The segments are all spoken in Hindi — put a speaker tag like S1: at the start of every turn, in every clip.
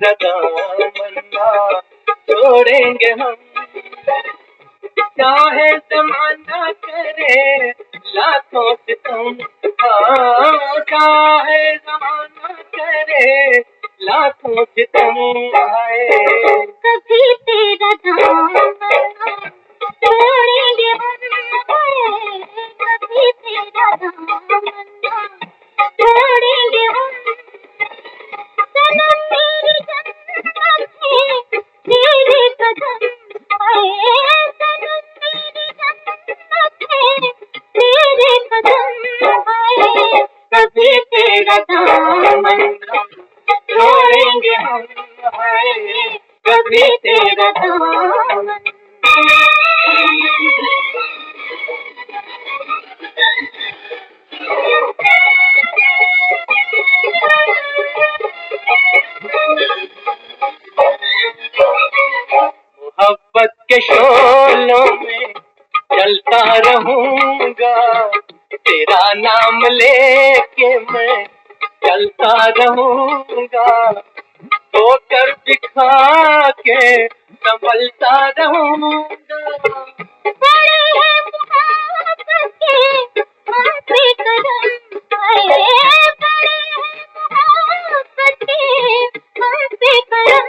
S1: तेरा दामन छोड़ेंगे हम, चाहे जमाना करे लाखों सितम, हाँ चाहे जमाना करे लाखों सितम, कभी तेरा दामन छोड़ेंगे हम, कभी तेरा दामन छोड़ेंगे हम, सनम मेरी जन्नत है तेरे कदम आए, सनम मेरी जन्नत है तेरे कदम आए, कभी तेरा दामन छोड़ेंगे हम, कभी तेरा दामन। मोहब्बत के शोलों में चलता रहूंगा, तेरा नाम लेके मैं चलता रहूंगा, होकर दिखा के संभलता रहूंगा, बड़े हैं मोहब्बत के हम पे कदम आए, बड़े हैं मोहब्बत के हम पे कदम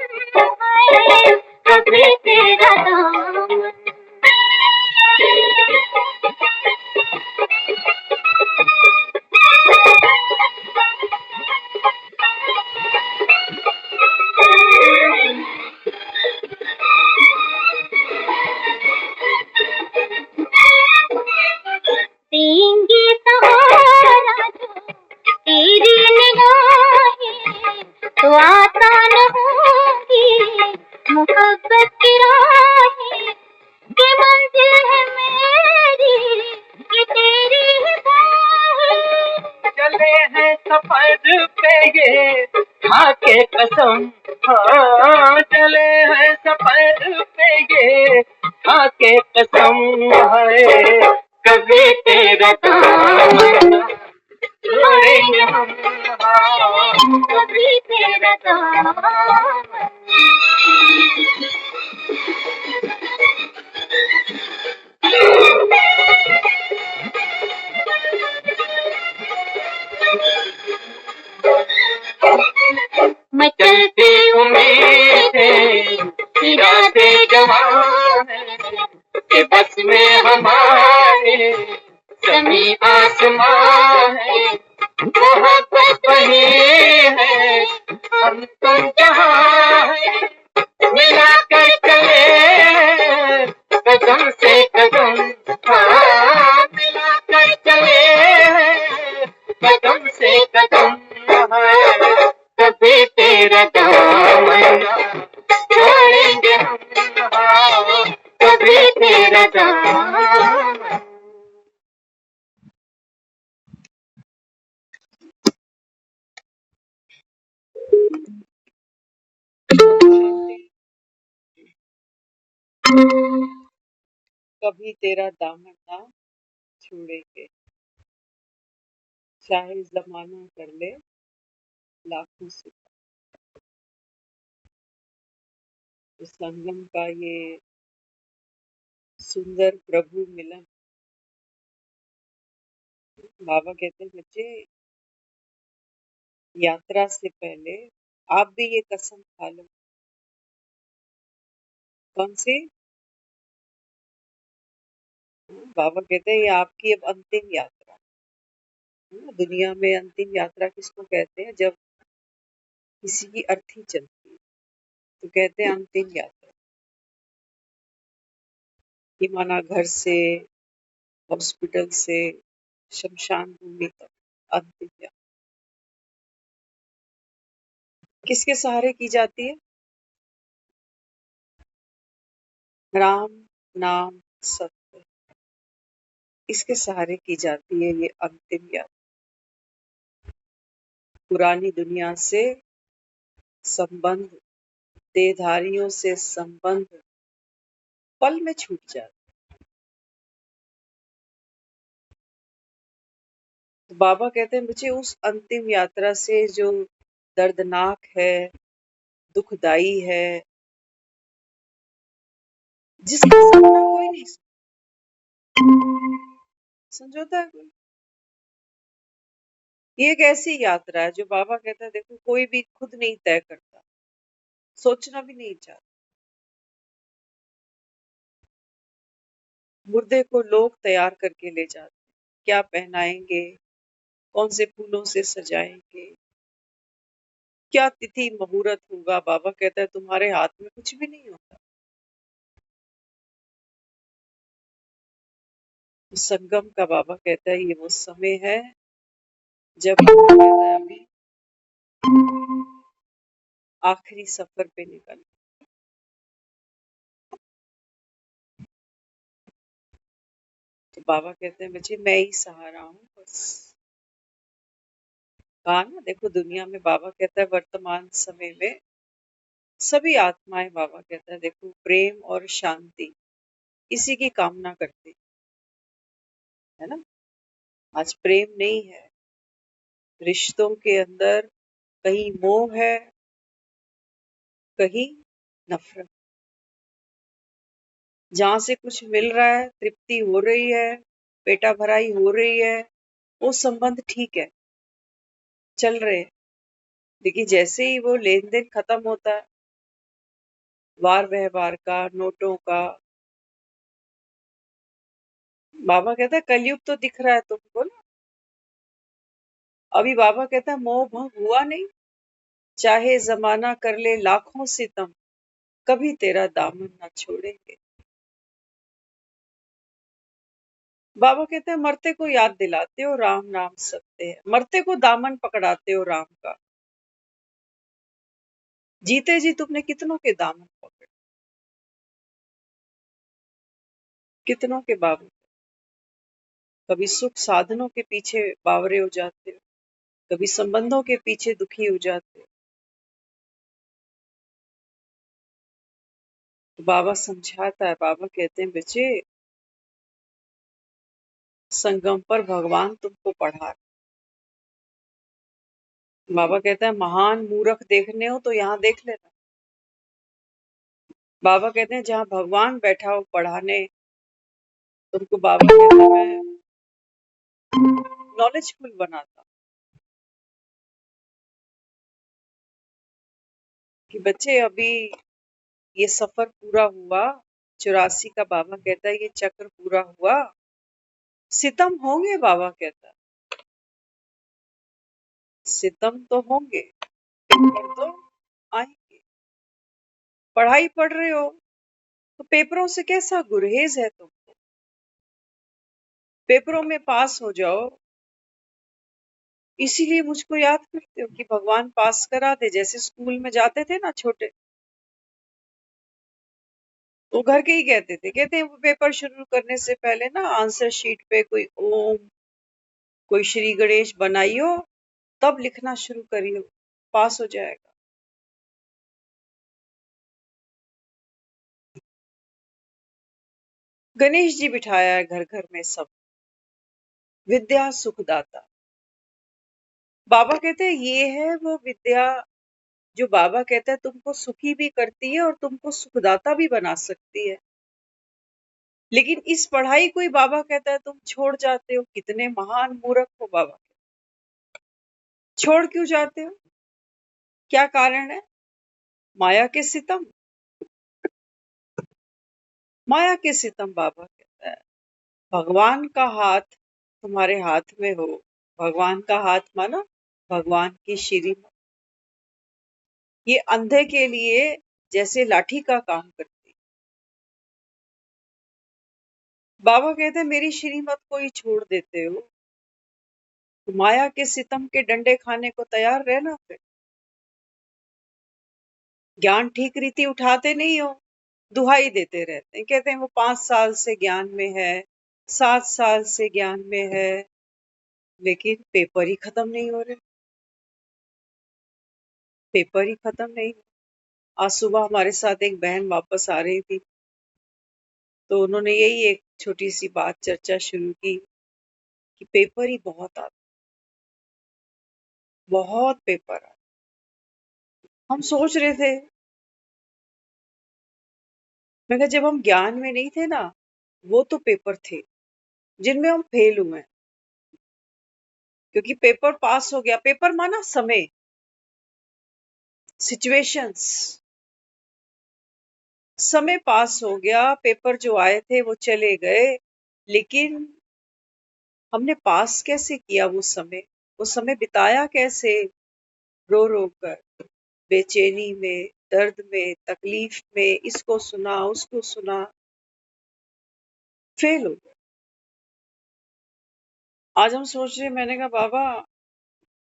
S1: आए, कभी तेरा दामन। देंगे सहारा जो तेरी निगाहें, तो आसान होगी मोहब्बत की राहें, कि मंजिल है मेरी कि तेरी ही बाहें, चले हैं सफर पे ये खा के कसम, हाँ चले हैं सफर पे ये खा के कसम, है कभी तेरा दामन छोड़ेंगे हम, हाँ कभी तेरा दामन। मैं चलती उम्मीदें सिराते जवान के बस में हमारे जमी आसमान है, मोहब्बत वही है हम तुम जहाँ है, मिला कर चले कदम से कदम, हाँ मिला कर चले कदम से कदम, कभी तेरा दामन छोड़ेंगे हम, हाँ कभी तेरा दामन। कभी तेरा दामन ना छोड़ेंगे, चाहे जमाना कर ले लाखों से। तो संगम का ये सुंदर प्रभु मिलन, बाबा कहते हैं बच्चे यात्रा से पहले आप भी ये कसम खा लो। कौन सी? बाबा कहते हैं ये आपकी अब अंतिम यात्रा है। दुनिया में अंतिम यात्रा किसको कहते हैं? जब किसी की अर्थी चलती है तो कहते हैं अंतिम यात्रा, कि माना घर से, हॉस्पिटल से, शमशान भूमि तक अंतिम यात्रा किसके सहारे की जाती है? राम नाम सत्य, इसके सहारे की जाती है ये अंतिम यात्रा। पुरानी दुनिया से संबंध, देहधारियों से संबंध पल में छूट जाता। तो बाबा कहते हैं बच्चे उस अंतिम यात्रा से जो दर्दनाक है, दुखदाई है, जिसका सपना कोई नहीं समझौता है कोई। ये एक ऐसी यात्रा है जो बाबा कहता है देखो कोई भी खुद नहीं तय करता, सोचना भी नहीं चाहता। मुर्दे को लोग तैयार करके ले जाते, क्या पहनाएंगे, कौन से फूलों से सजाएंगे, क्या तिथि मुहूर्त होगा। बाबा कहता है तुम्हारे हाथ में कुछ भी नहीं होता। तो संगम का बाबा कहता है ये वो समय है जब बाबा कहता है अभी आखिरी सफर पे निकल। तो बाबा कहते हैं बच्चे मैं ही सहारा हूँ बस। कहा ना देखो दुनिया में बाबा कहता है वर्तमान समय में सभी आत्माएं बाबा कहता है देखो प्रेम और शांति इसी की कामना करती है ना। आज प्रेम नहीं है, रिश्तों के अंदर कहीं मोह है, कहीं नफरत। जहां से कुछ मिल रहा है, तृप्ति हो रही है, पेटा भराई हो रही है, वो संबंध ठीक है, चल रहे हैं। लेकिन जैसे ही वो लेन देन खत्म होता है, वार व्यवहार का, नोटों का, बाबा कहता है कलयुग तो दिख रहा है तुमको ना। अभी बाबा कहता है मोह भंग हुआ नहीं, चाहे जमाना कर ले लाखों सितम, कभी तेरा दामन ना छोड़ेंगे। बाबा कहते हैं मरते को याद दिलाते हो राम नाम सत्य है, मरते को दामन पकड़ाते हो राम का, जीते जी तुमने कितनों के दामन पकड़े, कितनों के बाबू। कभी सुख साधनों के पीछे बावरे हो जाते हो, कभी संबंधों के पीछे दुखी हो जाते हो। तो बाबा समझाता है, बाबा कहते हैं बच्चे संगम पर भगवान तुमको पढ़ा रहे। बाबा कहता है महान मूर्ख देखने हो तो यहाँ देख लेना। बाबा कहते हैं जहाँ भगवान बैठा हो पढ़ाने तुमको, बाबा कहते हैं मैं नॉलेजफुल बनाता कि बच्चे अभी ये सफर पूरा हुआ, 84 का बाबा कहता है ये चक्र पूरा हुआ, सितम होंगे बाबा कहता है, सितम तो होंगे, पेपर तो आएंगे। पढ़ाई पढ़ रहे हो तो पेपरों से कैसा गुरेज है तुमको, पेपरों में पास हो जाओ, इसीलिए मुझको याद करते हो कि भगवान पास करा दे। जैसे स्कूल में जाते थे ना छोटे, वो घर के ही कहते थे, कहते हैं वो पेपर शुरू करने से पहले ना आंसर शीट पे कोई ओम, कोई श्री गणेश बनाइयो, तब लिखना शुरू करियो, पास हो जाएगा। गणेश जी बिठाया है घर घर में सब, विद्या सुखदाता। बाबा कहते हैं ये है वो विद्या जो बाबा कहता है तुमको सुखी भी करती है और तुमको सुखदाता भी बना सकती है। लेकिन इस पढ़ाई को ही बाबा कहता है तुम छोड़ जाते हो, कितने महान मूर्ख हो बाबा। छोड़ क्यों जाते हो, क्या कारण है? माया के सितम, माया के सितम। बाबा कहता है भगवान का हाथ तुम्हारे हाथ में हो, भगवान का हाथ माना भगवान की श्रीमत, ये अंधे के लिए जैसे लाठी का काम करती। बाबा कहते हैं मेरी श्रीमत को ही छोड़ देते हो तो माया के सितम के डंडे खाने को तैयार रहना। फिर ज्ञान ठीक रीति उठाते नहीं हो, दुहाई देते रहते हैं, कहते हैं वो 5 साल से ज्ञान में है, 7 साल से ज्ञान में है, लेकिन पेपर ही खत्म नहीं हो रहे, पेपर ही खत्म नहीं। आज सुबह हमारे साथ एक बहन वापस आ रही थी, तो उन्होंने यही एक छोटी सी बात चर्चा शुरू की कि पेपर ही बहुत आते, बहुत पेपर आते। हम सोच रहे थे मैं कहा जब हम ज्ञान में नहीं थे ना, वो तो पेपर थे जिनमें हम फेल हुए हैं। क्योंकि पेपर पास हो गया, पेपर माना समय, सिचुएशंस, समय पास हो गया, पेपर जो आए थे वो चले गए, लेकिन हमने पास कैसे किया वो समय बिताया कैसे, रो रो कर, बेचैनी में, दर्द में, तकलीफ में, इसको सुना उसको सुना, फेल हो गया। आज हम सोच रहे, मैंने कहा बाबा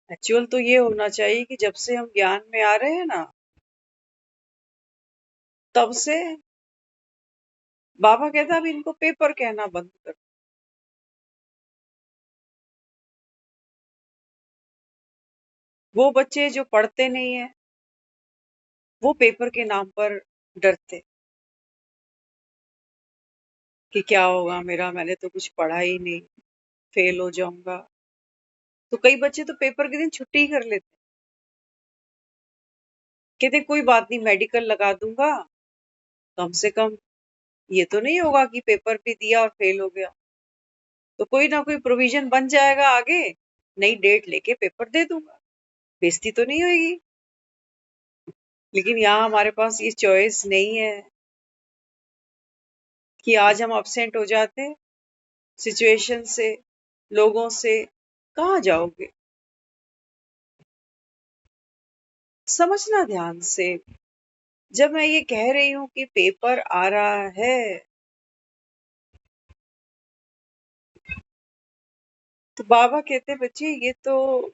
S1: एक्चुअल तो ये होना चाहिए कि जब से हम ज्ञान में आ रहे हैं ना, तब से बाबा कहता अब इनको पेपर कहना बंद कर। वो बच्चे जो पढ़ते नहीं है, वो पेपर के नाम पर डरते कि क्या होगा मेरा, मैंने तो कुछ पढ़ा ही नहीं, फेल हो जाऊंगा। तो कई बच्चे तो पेपर के दिन छुट्टी ही कर लेते, कहते कोई बात नहीं मेडिकल लगा दूंगा, कम से कम ये तो नहीं होगा कि पेपर भी दिया और फेल हो गया, तो कोई ना कोई प्रोविजन बन जाएगा आगे, नई डेट लेके पेपर दे दूंगा, बेइज्जती तो नहीं होगी। लेकिन यहाँ हमारे पास ये चॉइस नहीं है कि आज हम अब्सेंट हो जाते, सिचुएशन से, लोगों से, कहाँ जाओगे? समझना ध्यान से, जब मैं ये कह रही हूं कि पेपर आ रहा है, तो बाबा कहते बच्चे ये तो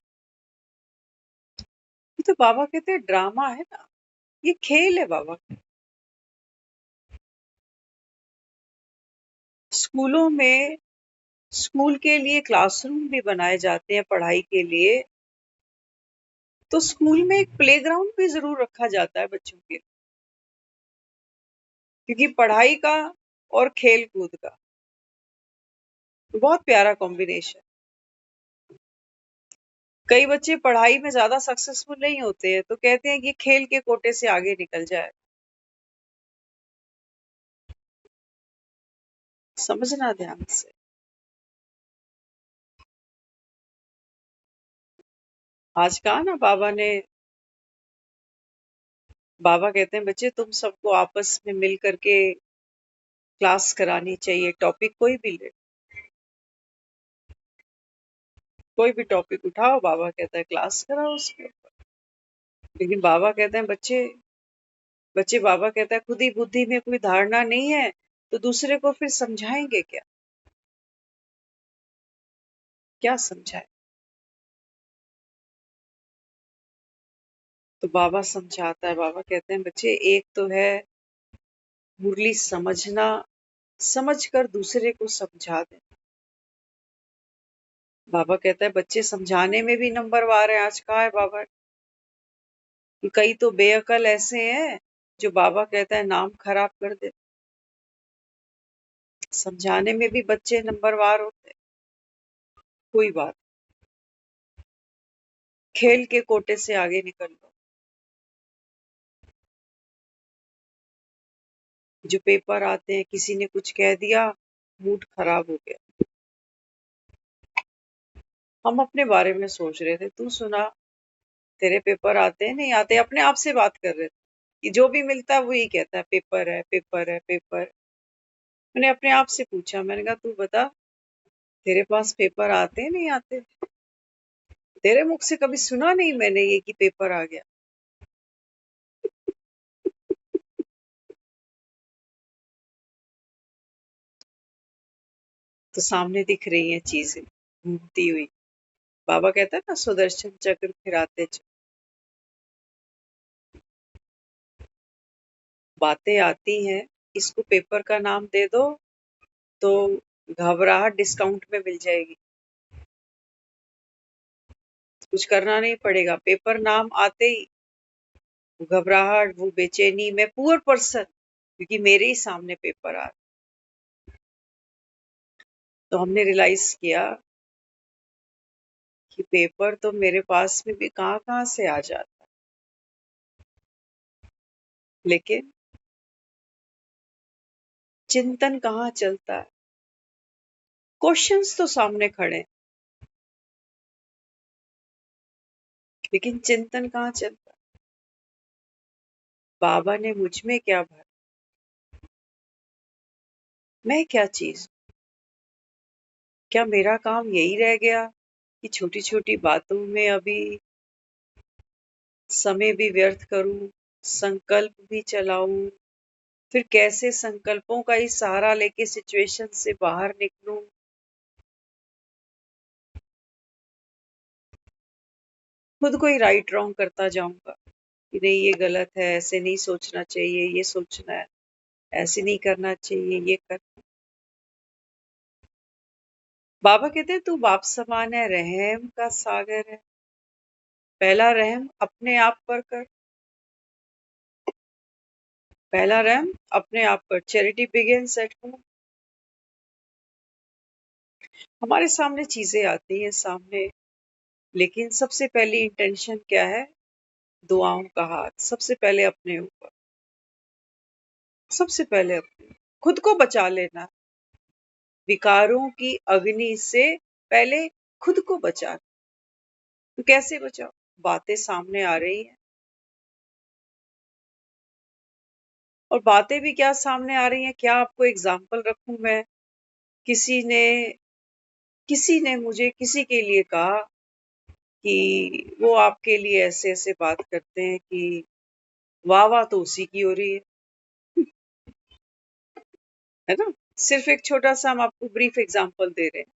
S1: बाबा कहते ड्रामा है ना, ये खेल है बाबा। स्कूलों में, स्कूल के लिए क्लासरूम भी बनाए जाते हैं पढ़ाई के लिए, तो स्कूल में एक प्लेग्राउंड भी जरूर रखा जाता है बच्चों के लिए, क्योंकि पढ़ाई का और खेल कूद का बहुत प्यारा कॉम्बिनेशन। कई बच्चे पढ़ाई में ज्यादा सक्सेसफुल नहीं होते हैं, तो कहते हैं कि खेल के कोटे से आगे निकल जाए। समझना ध्यान से। आज कहा ना बाबा ने, बाबा कहते हैं बच्चे तुम सबको आपस में मिल करके क्लास करानी चाहिए, टॉपिक कोई भी ले, कोई भी टॉपिक उठाओ, बाबा कहता है क्लास कराओ उसके ऊपर। लेकिन बाबा कहते हैं बच्चे बच्चे बाबा कहता है खुद ही बुद्धि में कोई धारणा नहीं है, तो दूसरे को फिर समझाएंगे क्या? क्या समझाए? तो बाबा समझाता है, बाबा कहते हैं बच्चे एक तो है मुरली समझना, समझ कर दूसरे को समझा दे। बाबा कहता है बच्चे समझाने में भी नंबरवार है। आज कहा है बाबा कि कई तो बेअकल ऐसे हैं जो बाबा कहता है नाम खराब कर दे। समझाने में भी बच्चे नंबरवार होते हैं। कोई बात, खेल के कोटे से आगे निकल लो। जो पेपर आते हैं, किसी ने कुछ कह दिया, मूड खराब हो गया। हम अपने बारे में सोच रहे थे, तू सुना तेरे पेपर आते हैं नहीं आते, अपने आप से बात कर रहे थे कि जो भी मिलता है वो यही कहता है पेपर है, पेपर है, पेपर। मैंने अपने आप से पूछा, मैंने कहा तू बता तेरे पास पेपर आते हैं नहीं आते? तेरे मुख से कभी सुना नहीं मैंने ये कि पेपर आ गया। तो सामने दिख रही हैं चीजें घूमती हुई। बाबा कहता है ना सुदर्शन चक्र फिराते बातें आती हैं, इसको पेपर का नाम दे दो तो घबराहट डिस्काउंट में मिल जाएगी, कुछ करना नहीं पड़ेगा। पेपर नाम आते ही वो घबराहट, वो बेचैनी, मैं पुअर पर्सन क्योंकि मेरे ही सामने पेपर आ रहा। तो हमने रियलाइज किया कि पेपर तो मेरे पास में भी कहाँ कहाँ से आ जाता, लेकिन चिंतन कहाँ चलता है? क्वेश्चंस तो सामने खड़े हैं, लेकिन चिंतन कहाँ चलता है? बाबा ने मुझ में क्या भरा? मैं क्या चीज? क्या मेरा काम यही रह गया कि छोटी छोटी बातों में अभी समय भी व्यर्थ करूं, संकल्प भी चलाऊं, फिर कैसे संकल्पों का ही सहारा लेके सिचुएशन से बाहर निकलूं? खुद को ही राइट रॉन्ग करता जाऊंगा कि नहीं ये गलत है, ऐसे नहीं सोचना चाहिए, ये सोचना है, ऐसे नहीं करना चाहिए, ये कर। बाबा कहते हैं तू बाप समान है, रहम का सागर है। पहला रहम अपने आप पर कर, पहला रहम अपने आप पर। Charity begins at home. हमारे सामने चीजें आती हैं सामने, लेकिन सबसे पहली इंटेंशन क्या है? दुआओं का हाथ सबसे पहले अपने ऊपर, सबसे पहले अपने, खुद को बचा लेना। विकारों की अग्नि से पहले खुद को बचा। तो कैसे बचाओ? बातें सामने आ रही हैं, और बातें भी क्या सामने आ रही हैं, क्या आपको एग्जाम्पल रखूं मैं? किसी ने किसी ने मुझे किसी के लिए कहा कि वो आपके लिए ऐसे ऐसे बात करते हैं कि वाह वाह तो उसी की हो रही है ना? सिर्फ एक छोटा सा हम आपको ब्रीफ एग्जांपल दे रहे हैं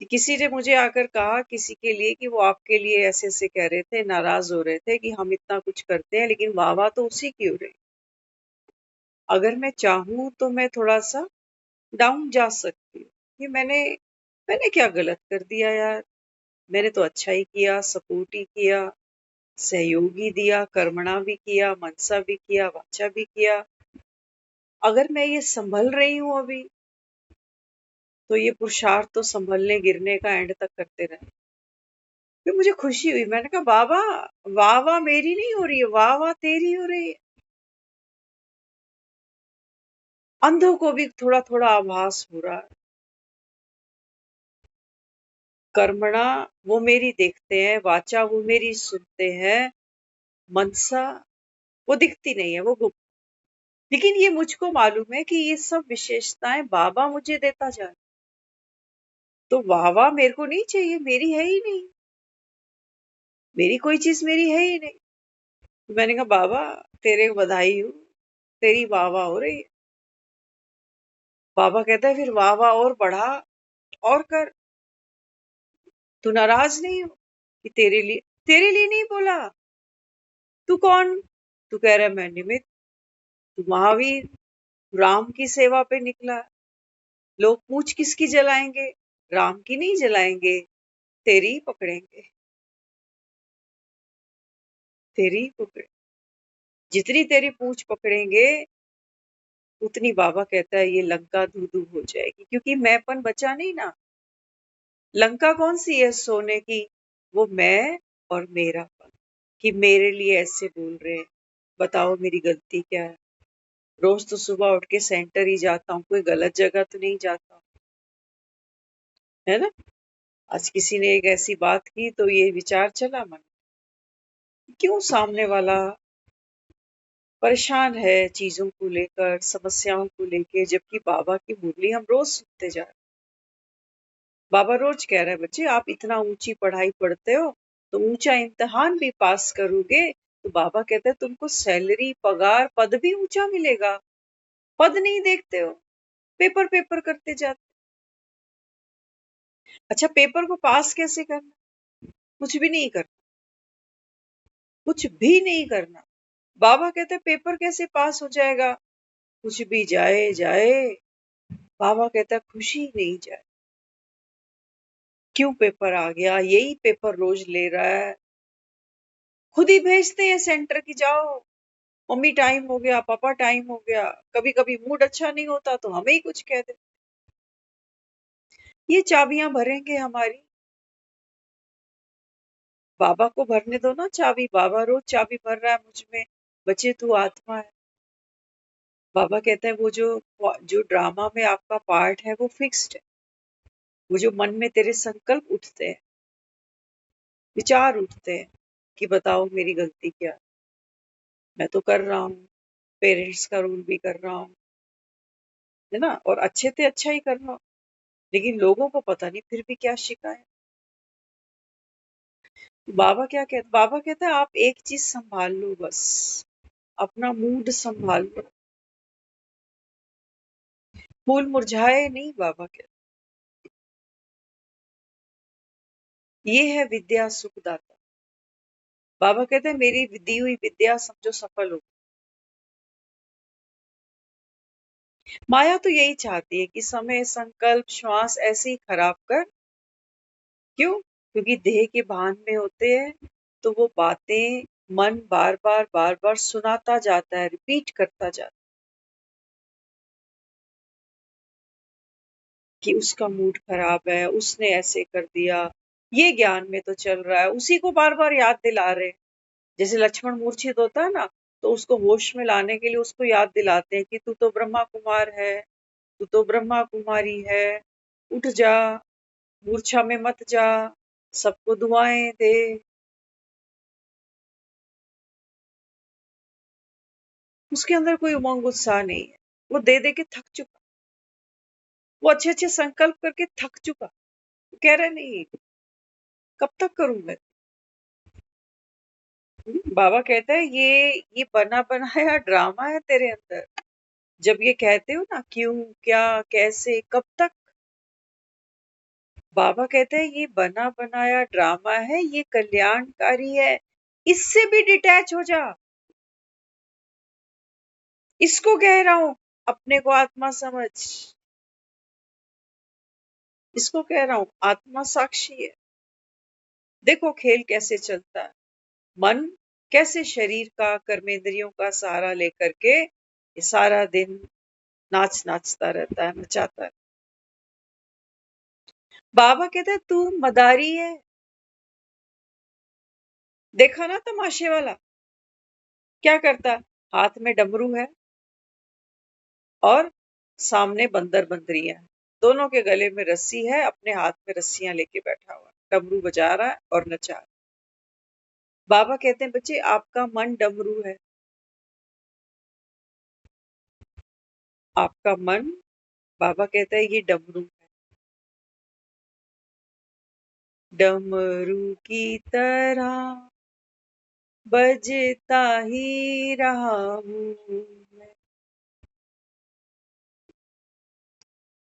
S1: कि किसी ने मुझे आकर कहा किसी के लिए कि वो आपके लिए ऐसे ऐसे कह रहे थे, नाराज हो रहे थे कि हम इतना कुछ करते हैं लेकिन वाह वाह तो उसी की हो रही। अगर मैं चाहूं तो मैं थोड़ा सा डाउन जा सकती हूँ कि मैंने क्या गलत कर दिया यार, मैंने तो अच्छा ही किया, सपोर्ट ही किया, सहयोग ही दिया, कर्मणा भी किया, मनसा भी किया, वाचा भी किया। अगर मैं ये संभल रही हूँ अभी, तो ये पुरुषार्थ तो संभलने गिरने का एंड तक करते रहे। फिर मुझे खुशी हुई, मैंने कहा बाबा वाह वाह मेरी नहीं हो रही है, वाह वाह तेरी हो रही है। अंधों को भी थोड़ा थोड़ा आभास हो रहा है। कर्मणा वो मेरी देखते हैं, वाचा वो मेरी सुनते हैं, मनसा वो दिखती नहीं है, वो गुप्त। लेकिन ये मुझको मालूम है कि ये सब विशेषताएं बाबा मुझे देता जा रहा है। तो वाह वाह मेरे को नहीं चाहिए, मेरी है ही नहीं, मेरी कोई चीज मेरी है ही नहीं। तो मैंने कहा बाबा तेरे को बधाई हो, तेरी वाह वाह हो रही है। बाबा कहता है फिर वाह वाह और बढ़ा और कर। तू नाराज नहीं हो कि तेरे लिए नहीं बोला? तू कौन? तू कह रहा है मैं निमित्त। तू महावीर राम की सेवा पे निकला। लोग पूछ किसकी जलाएंगे? राम की नहीं जलाएंगे, तेरी ही पकड़ेंगे, तेरी ही पकड़े। जितनी तेरी पूछ पकड़ेंगे उतनी बाबा कहता है ये लंका धू धू हो जाएगी, क्योंकि मैंपन बचा नहीं ना। लंका कौन सी है सोने की? वो मैं और मेरापन, कि मेरे लिए ऐसे बोल रहे हैं। बताओ मेरी गलती क्या है? रोज तो सुबह उठ के सेंटर ही जाता हूँ, कोई गलत जगह तो नहीं जाता हूँ, है ना? आज किसी ने एक ऐसी बात की तो ये विचार चला मन, क्यों सामने वाला परेशान है चीजों को लेकर, समस्याओं को लेकर, जबकि बाबा की मुरली हम रोज सुनते जा रहे हैं। बाबा रोज कह रहे हैं बच्चे आप इतना ऊंची पढ़ाई पढ़ते हो तो ऊंचा इम्तिहान भी पास करोगे, तो बाबा कहते हैं तुमको सैलरी पगार पद भी ऊंचा मिलेगा। पद नहीं देखते हो, पेपर पेपर करते जाते। अच्छा पेपर को पास कैसे करना? कुछ भी नहीं करना, कुछ भी नहीं करना। बाबा कहते हैं पेपर कैसे पास हो जाएगा? कुछ भी जाए जाए, बाबा कहता है खुशी नहीं जाए। क्यों पेपर आ गया, यही पेपर रोज ले रहा है। खुद ही भेजते हैं सेंटर की जाओ, मम्मी टाइम हो गया, पापा टाइम हो गया। कभी कभी मूड अच्छा नहीं होता तो हमें ही कुछ कह दे। ये चाबियां भरेंगे हमारी, बाबा को भरने दो ना चाबी। बाबा रोज चाबी भर रहा है मुझ में, बच्चे तू आत्मा है, बाबा कहते हैं वो जो जो ड्रामा में आपका पार्ट है वो फिक्स्ड है। वो जो मन में तेरे संकल्प उठते हैं, विचार उठते हैं कि बताओ मेरी गलती क्या है। मैं तो कर रहा हूँ, पेरेंट्स का रोल भी कर रहा हूँ, है ना, और अच्छे से अच्छा ही कर रहा हूँ, लेकिन लोगों को पता नहीं फिर भी क्या शिकायत। बाबा कहता है आप एक चीज संभाल लो बस, अपना मूड संभाल लो। फूल मुरझाए नहीं, बाबा कहते ये है विद्या सुखदाता। बाबा कहते हैं मेरी दी हुई विद्या समझो सफल हो। माया तो यही चाहती है कि समय, संकल्प, श्वास ऐसे ही खराब कर। क्यों? क्योंकि देह के भान में होते हैं तो वो बातें मन बार बार सुनाता जाता है, रिपीट करता जाता है कि उसका मूड खराब है, उसने ऐसे कर दिया। ये ज्ञान में तो चल रहा है, उसी को बार बार याद दिला रहे हैं। जैसे लक्ष्मण मूर्छित होता है ना, तो उसको होश में लाने के लिए उसको याद दिलाते हैं कि तू तो ब्रह्मा कुमार है, तू तो ब्रह्मा कुमारी है, उठ जा, मूर्छा में मत जा, सबको दुआएं दे। उसके अंदर कोई उमंग उत्साह नहीं है, वो दे दे के थक चुका, वो अच्छे अच्छे संकल्प करके थक चुका। वो कह रहा नहीं, कब तक करूं मैं। बाबा कहता है ये बना बनाया ड्रामा है तेरे अंदर। जब ये कहते हो ना क्यों, क्या, कैसे, कब तक, बाबा कहते हैं ये बना बनाया ड्रामा है, ये कल्याणकारी है। इससे भी डिटैच हो जा। इसको कह रहा हूं, अपने को आत्मा समझ। इसको कह रहा हूं, आत्मा साक्षी है। देखो खेल कैसे चलता है। मन कैसे शरीर का, कर्मेंद्रियों का सहारा लेकर के ये सारा दिन नाचता रहता है, नचाता है। बाबा कहते हैं तू मदारी है। देखा ना तमाशे वाला क्या करता है? हाथ में डमरू है और सामने बंदर बंदरियां हैं। दोनों के गले में रस्सी है, अपने हाथ में रस्सियां लेके बैठा हुआ है, डमरू बजा रहा है और नचा रहा है। बाबा कहते हैं बच्चे आपका मन डमरू है। आपका मन, बाबा कहता है ये डमरू है। डमरू की तरह बजता ही रहा हूँ मैं।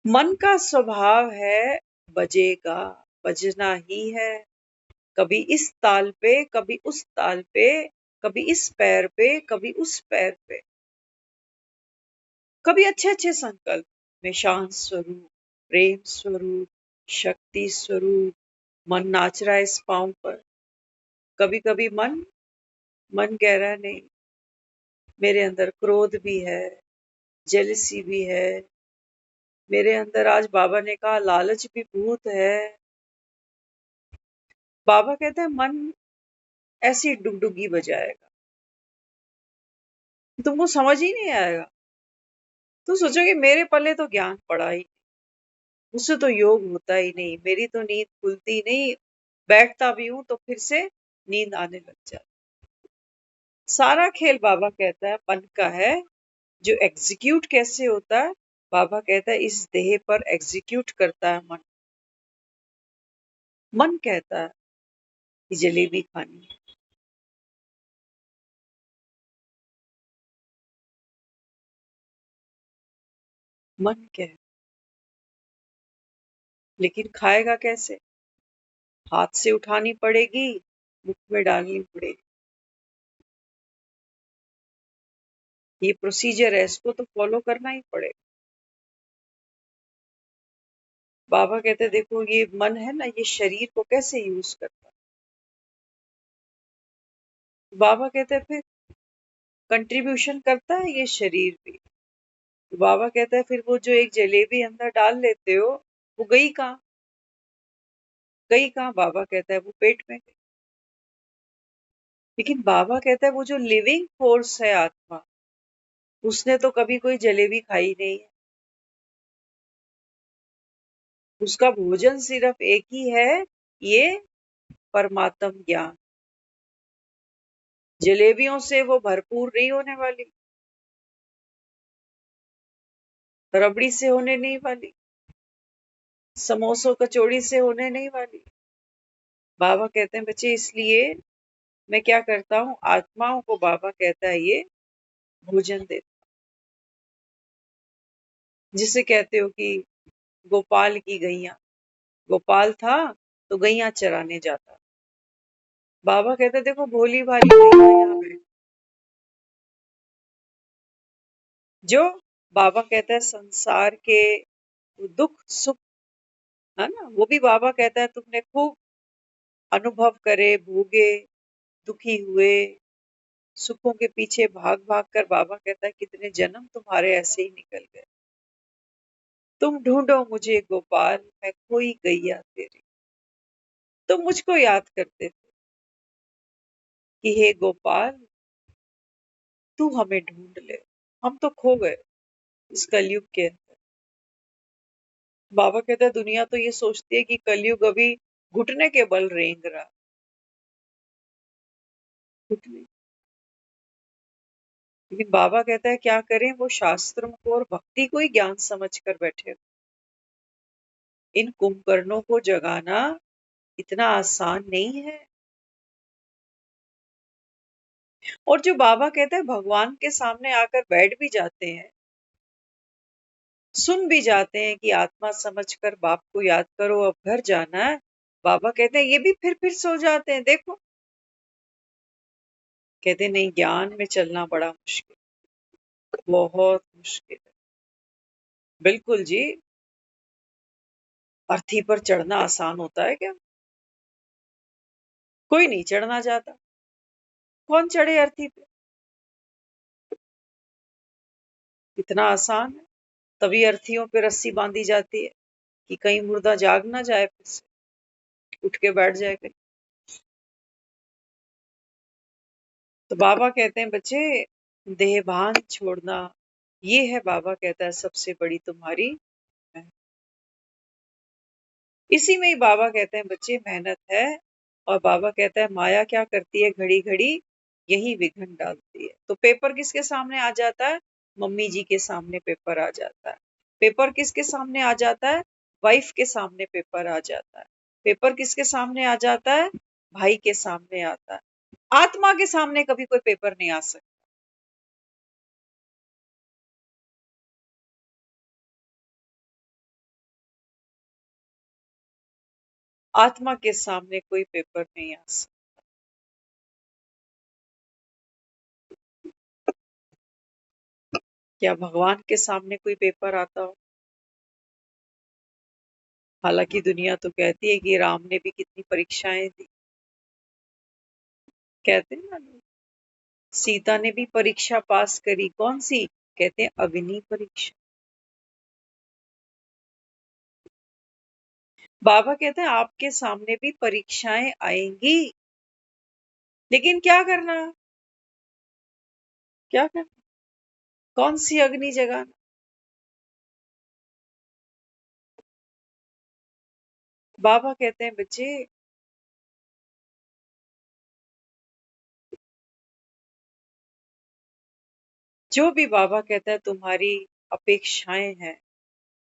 S1: मन का स्वभाव है बजेगा, बजना ही है। कभी इस ताल पे, कभी उस ताल पे, कभी इस पैर पे, कभी उस पैर पे। कभी अच्छे अच्छे संकल्प में शांत स्वरूप, प्रेम स्वरूप, शक्ति स्वरूप, मन नाच रहा है इस पांव पर। कभी कभी मन मन कह रहा है नहीं, मेरे अंदर क्रोध भी है, जेलसी भी है, मेरे अंदर आज बाबा ने कहा लालच भी भूत है। बाबा कहते हैं मन ऐसी डुगडुगी बजाएगा, तुमको समझ ही नहीं आएगा। तो सोचोगे मेरे पल्ले तो ज्ञान पड़ा ही, मुझसे तो योग होता ही नहीं, मेरी तो नींद खुलती नहीं, बैठता भी हूं तो फिर से नींद आने लग जाती। सारा खेल बाबा कहता है मन का है। जो एग्जीक्यूट कैसे होता है, बाबा कहता है इस देह पर एग्जीक्यूट करता है मन। मन कहता है कि जलेबी खानी है। मन कह, लेकिन खाएगा कैसे? हाथ से उठानी पड़ेगी, मुख में डालनी पड़ेगी। ये प्रोसीजर है, इसको तो फॉलो करना ही पड़ेगा। बाबा कहते हैं देखो ये मन है ना, ये शरीर को कैसे यूज करता है। बाबा कहते हैं फिर कंट्रीब्यूशन करता है ये शरीर भी। तो बाबा कहता है फिर वो जो एक जलेबी अंदर डाल लेते हो, वो गई कहाँ? गई कहाँ? बाबा कहता है वो पेट में गई। लेकिन बाबा कहता है वो जो लिविंग फोर्स है आत्मा, उसने तो कभी कोई जलेबी खाई नहीं है। उसका भोजन सिर्फ एक ही है, ये परमात्म ज्ञान। जलेबियों से वो भरपूर नहीं होने वाली, रबड़ी से होने नहीं वाली, समोसों कचौड़ी से होने नहीं वाली। बाबा कहते हैं बच्चे, इसलिए मैं क्या करता हूँ, आत्माओं को बाबा कहता है ये भोजन दे। जिसे कहते हो कि गोपाल की गैया, गोपाल था तो गैया चराने जाता। बाबा कहते देखो भोली भाली गैया यहाँ बैठी, जो बाबा कहता है संसार के दुख सुख, है ना, वो भी बाबा कहता है तुमने खूब अनुभव करे, भोगे, दुखी हुए, सुखों के पीछे भाग भाग कर, बाबा कहता है कितने जन्म तुम्हारे ऐसे ही निकल गए। तुम ढूंढो मुझे गोपाल, मैं कोई गैया तेरी। तुम मुझको याद करते थे कि हे गोपाल, तू हमें ढूंढ ले, हम तो खो गए इस कलयुग के अंदर। बाबा कहता है दुनिया तो ये सोचती है कि कलयुग अभी घुटने के बल रेंग रहा, घुटने। लेकिन बाबा कहता है क्या करें, वो शास्त्रों को और भक्ति को ही ज्ञान समझ कर बैठे। इन कुंभकर्णों को जगाना इतना आसान नहीं है। और जो बाबा कहते हैं भगवान के सामने आकर बैठ भी जाते हैं, सुन भी जाते हैं कि आत्मा समझकर बाप को याद करो, अब घर जाना है, बाबा कहते हैं ये भी फिर सो जाते हैं। देखो, कहते नहीं, ज्ञान में चलना बड़ा मुश्किल, बहुत मुश्किल है। बिल्कुल जी। अर्थी पर चढ़ना आसान होता है क्या? कोई नहीं चढ़ना चाहता। कौन चढ़े अर्थी पे? इतना आसान है। तभी अर्थियों पे रस्सी बांधी जाती है कि कहीं मुर्दा जाग ना जाए, फिर से उठ के बैठ जाए कहीं। तो बाबा कहते हैं बच्चे, देहभान छोड़ना, ये है बाबा कहता है सबसे बड़ी तुम्हारी मेहनत। इसी में ही बाबा कहते हैं बच्चे मेहनत है। और बाबा कहता है माया क्या करती है, घड़ी घड़ी यही विघ्न डालती है। तो पेपर किसके सामने आ जाता है? मम्मी जी के सामने पेपर आ जाता है। पेपर किसके सामने आ जाता है? वाइफ के सामने पेपर आ जाता है। पेपर किसके सामने आ जाता है? भाई के सामने आता है। आत्मा के सामने कभी कोई पेपर नहीं आ सकता। आत्मा के सामने कोई पेपर नहीं आ सकता। क्या भगवान के सामने कोई पेपर आता हो? हालांकि दुनिया तो कहती है कि राम ने भी कितनी परीक्षाएं दी। कहते हैं ना लोग, सीता ने भी परीक्षा पास करी, कौन सी? कहते हैं अग्नि परीक्षा। बाबा कहते हैं आपके सामने भी परीक्षाएं आएंगी, लेकिन क्या करना? क्या करना? कौन सी अग्नि जगाना? बाबा कहते हैं बच्चे, जो भी बाबा कहता है तुम्हारी अपेक्षाएं हैं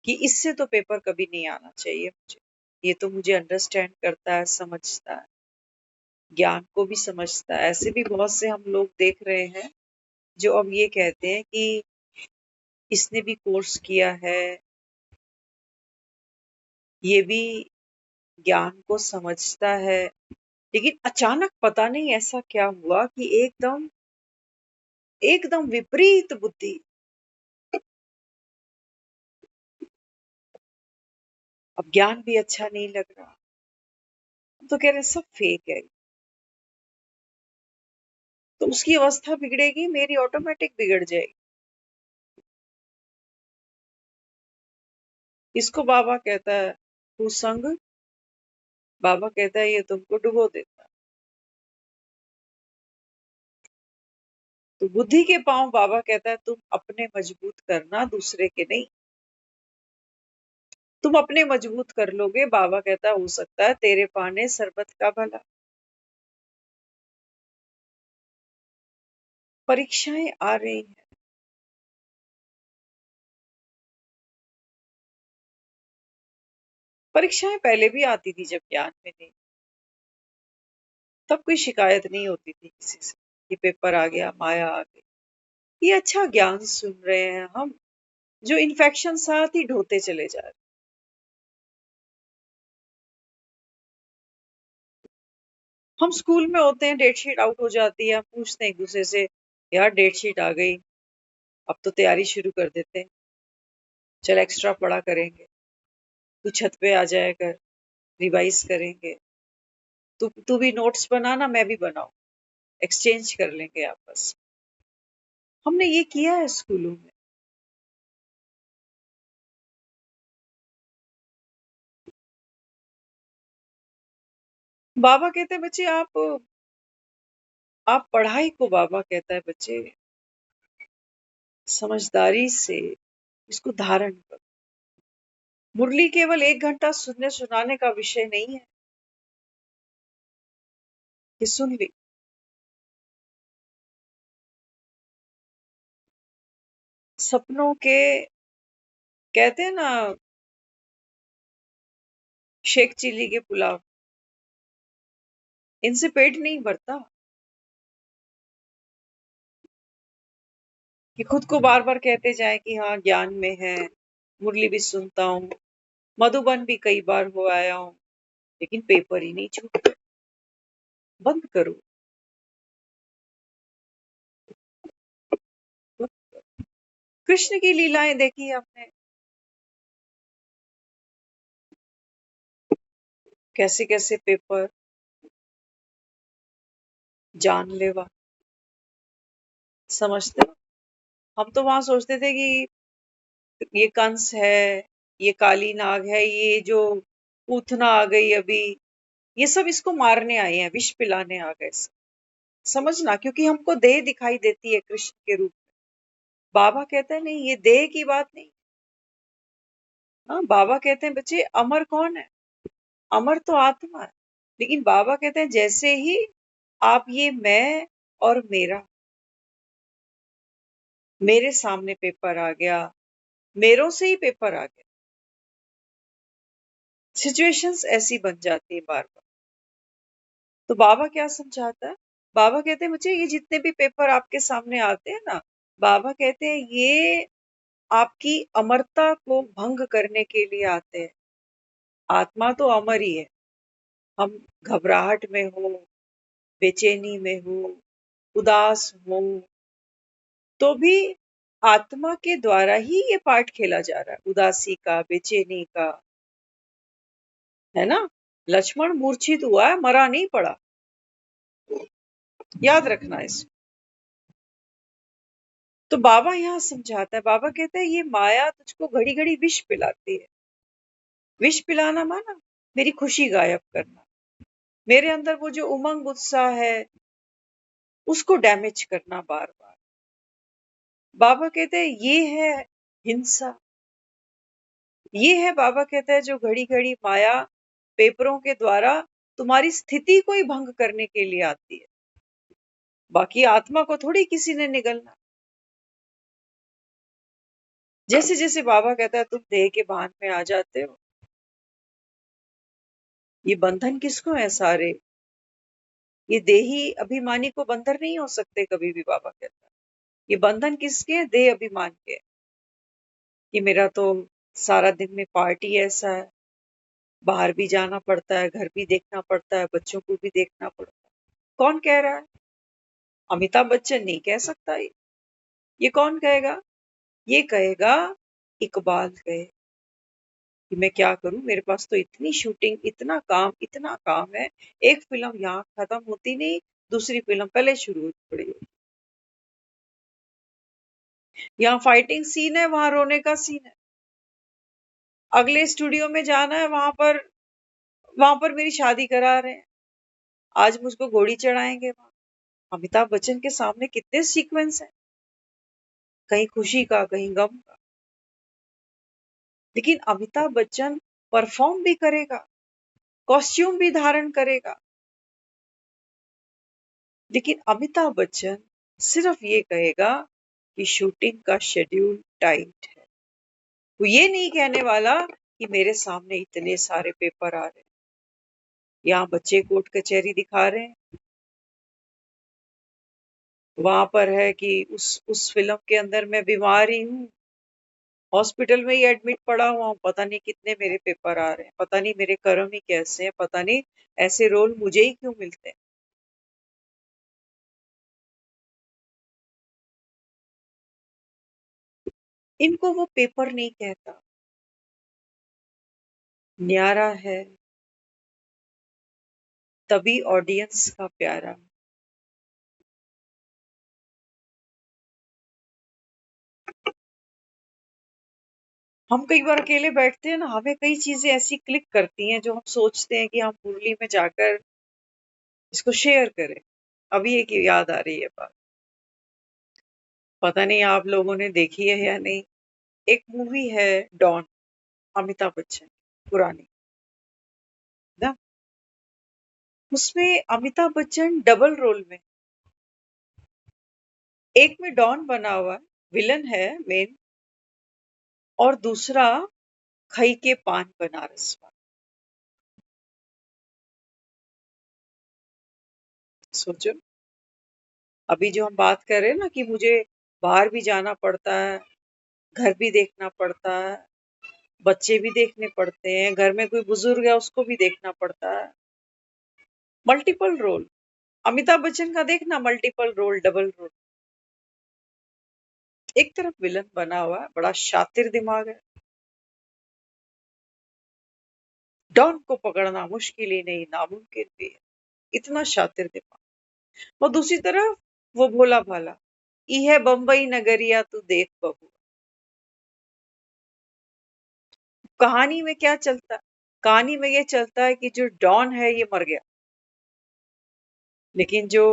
S1: कि इससे तो पेपर कभी नहीं आना चाहिए मुझे, ये तो मुझे अंडरस्टैंड करता है, समझता है, ज्ञान को भी समझता है। ऐसे भी बहुत से हम लोग देख रहे हैं जो अब ये कहते हैं कि इसने भी कोर्स किया है, ये भी ज्ञान को समझता है, लेकिन अचानक पता नहीं ऐसा क्या हुआ कि एकदम एकदम विपरीत बुद्धि। अब ज्ञान भी अच्छा नहीं लग रहा, तो कह रहे सब फेक है। तो उसकी अवस्था बिगड़ेगी, मेरी ऑटोमेटिक बिगड़ जाएगी। इसको बाबा कहता है कुसंग। बाबा कहता है ये तुमको डुबो देता है। तो बुद्धि के पांव बाबा कहता है तुम अपने मजबूत करना, दूसरे के नहीं। तुम अपने मजबूत कर लोगे, बाबा कहता है हो सकता है तेरे पाने सरबत का भला। परीक्षाएं आ रही हैं, परीक्षाएं पहले भी आती थी जब ज्ञान में नहीं, तब कोई शिकायत नहीं होती थी किसी से कि पेपर आ गया, माया आ गई। ये अच्छा ज्ञान सुन रहे हैं हम, जो इन्फेक्शन साथ ही ढोते चले जा रहे। हम स्कूल में होते हैं, डेट शीट आउट हो जाती है, हम पूछते हैं एक दूसरे से यार डेट शीट आ गई, अब तो तैयारी शुरू कर देते हैं, चल एक्स्ट्रा पढ़ा करेंगे, तू छत पे आ जाया कर, रिवाइज करेंगे, तू भी नोट्स बनाना, मैं भी बनाऊं, एक्सचेंज कर लेंगे आपस। हमने ये किया है स्कूलों में। बाबा कहते हैं बच्चे आप पढ़ाई को, बाबा कहता है बच्चे समझदारी से इसको धारण करो। मुरली केवल 1 घंटा सुनने सुनाने का विषय नहीं है कि सुन ली। सपनों के, कहते हैं ना, शेख चिल्ली के पुलाव, इनसे पेट नहीं भरता। कि खुद को बार बार कहते जाए कि हाँ ज्ञान में है, मुरली भी सुनता हूँ, मधुबन भी कई बार हो आया हूँ, लेकिन पेपर ही नहीं छूटते। बंद करो। कृष्ण की लीलाएं देखी आपने, कैसे कैसे पेपर जानलेवा, समझते हो। हम तो वहां सोचते थे कि ये कंस है, ये काली नाग है, ये जो पूतना आ गई अभी, ये सब इसको मारने आए हैं, विष पिलाने आ गए सब। समझना, क्योंकि हमको देह दिखाई देती है कृष्ण के रूप में। बाबा कहते हैं नहीं, ये देह की बात नहीं। हाँ, बाबा कहते हैं बच्चे अमर कौन है? अमर तो आत्मा है। लेकिन बाबा कहते हैं जैसे ही आप ये मैं और मेरे सामने पेपर आ गया, मेरों से ही पेपर आ गया, सिचुएशंस ऐसी बन जाती है बार बार। तो बाबा क्या समझाता है? बाबा कहते हैं मुझे ये जितने भी पेपर आपके सामने आते हैं ना, बाबा कहते हैं ये आपकी अमरता को भंग करने के लिए आते हैं। आत्मा तो अमर ही है। हम घबराहट में हो, बेचैनी में हो, उदास हो, तो भी आत्मा के द्वारा ही ये पार्ट खेला जा रहा है, उदासी का, बेचैनी का, है ना। लक्ष्मण मूर्छित हुआ है, मरा नहीं पड़ा, याद रखना इसको। तो बाबा यहाँ समझाता है, बाबा कहता है ये माया तुझको घड़ी घड़ी विष पिलाती है। विष पिलाना माना मेरी खुशी गायब करना, मेरे अंदर वो जो उमंग उत्साह है उसको डैमेज करना बार बार। बाबा कहते हैं ये है हिंसा। ये है, बाबा कहता है, जो घड़ी घड़ी माया पेपरों के द्वारा तुम्हारी स्थिति को ही भंग करने के लिए आती है। बाकी आत्मा को थोड़ी किसी ने निगलना। जैसे जैसे बाबा कहता है तुम देह के भान में आ जाते हो, ये बंधन किसको है सारे? ये देही अभिमानी को बंधन नहीं हो सकते कभी भी, बाबा कहता है। ये बंधन किसके हैं? देह अभिमान के। कि मेरा तो सारा दिन में पार्टी ऐसा है, बाहर भी जाना पड़ता है, घर भी देखना पड़ता है, बच्चों को भी देखना पड़ता है। कौन कह रहा है? अमिताभ बच्चन नहीं कह सकता ये कौन कहेगा? ये कहेगा इकबाल कहे कि मैं क्या करूं, मेरे पास तो इतनी शूटिंग, इतना काम है, एक फिल्म यहाँ खत्म होती नहीं, दूसरी फिल्म पहले शुरू हो पड़ी। यहाँ फाइटिंग सीन है, वहां रोने का सीन है, अगले स्टूडियो में जाना है, वहां पर मेरी शादी करा रहे हैं, आज मुझको घोड़ी चढ़ाएंगे वहां। अमिताभ बच्चन के सामने कितने सीक्वेंस हैं, कहीं खुशी का, कहीं गम का, लेकिन अमिताभ बच्चन परफॉर्म भी करेगा, कॉस्ट्यूम भी धारण करेगा, लेकिन अमिताभ बच्चन सिर्फ ये कहेगा कि शूटिंग का शेड्यूल टाइट है। वो ये नहीं कहने वाला कि मेरे सामने इतने सारे पेपर आ रहे हैं, यहाँ बच्चे कोर्ट कचहरी दिखा रहे हैं, वहां पर है कि उस फिल्म के अंदर मैं बीमार ही हूँ, हॉस्पिटल में ही एडमिट पड़ा हुआ हूँ, पता नहीं कितने मेरे पेपर आ रहे हैं, पता नहीं मेरे कर्म ही कैसे हैं, पता नहीं ऐसे रोल मुझे ही क्यों मिलते हैं। इनको वो पेपर नहीं कहता, न्यारा है तभी ऑडियंस का प्यारा। हम कई बार अकेले बैठते हैं ना, हमें कई चीजें ऐसी क्लिक करती हैं जो हम सोचते हैं कि हम मुरली में जाकर इसको शेयर करें। अभी एक याद आ रही है बात, पता नहीं आप लोगों ने देखी है या नहीं। एक मूवी है डॉन, अमिताभ बच्चन, पुरानी ना, उसमें अमिताभ बच्चन डबल रोल में, एक में डॉन बना हुआ है, विलन है मेन, और दूसरा खई के पान बनारस वाला। सोचो, अभी जो हम बात कर रहे हैं ना कि मुझे बाहर भी जाना पड़ता है, घर भी देखना पड़ता है, बच्चे भी देखने पड़ते हैं, घर में कोई बुजुर्ग है उसको भी देखना पड़ता है, मल्टीपल रोल। अमिताभ बच्चन का देखना, मल्टीपल रोल, डबल रोल। एक तरफ विलन बना हुआ है, बड़ा शातिर दिमाग है, डॉन को पकड़ना मुश्किल ही नहीं नामुमकिन भी है, इतना शातिर दिमाग। और दूसरी तरफ वो भोला भाला, ई है बम्बई नगरिया तू देख बबू। कहानी में क्या चलता है? कहानी में ये चलता है कि जो डॉन है ये मर गया, लेकिन जो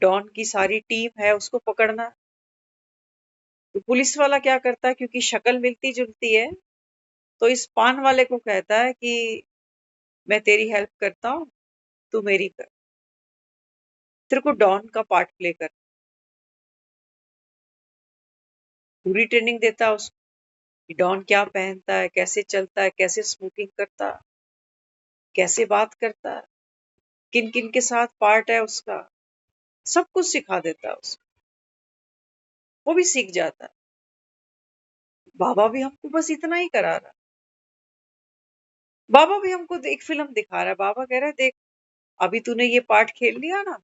S1: डॉन की सारी टीम है उसको पकड़ना है। तो पुलिस वाला क्या करता है, क्योंकि शक्ल मिलती जुलती है, तो इस पान वाले को कहता है कि मैं तेरी हेल्प करता हूँ, तू मेरी कर, तेरे को डॉन का पार्ट प्ले कर। पूरी ट्रेनिंग देता है उसको कि डॉन क्या पहनता है, कैसे चलता है, कैसे स्मोकिंग करता है, कैसे बात करता है, किन किन के साथ पार्ट है उसका, सब कुछ सिखा देता है उसको। वो भी सीख जाता है। बाबा भी हमको बस इतना ही करा रहा है। बाबा भी हमको एक फिल्म दिखा रहा है, बाबा कह रहा है देख, अभी तूने ये पार्ट खेल लिया ना,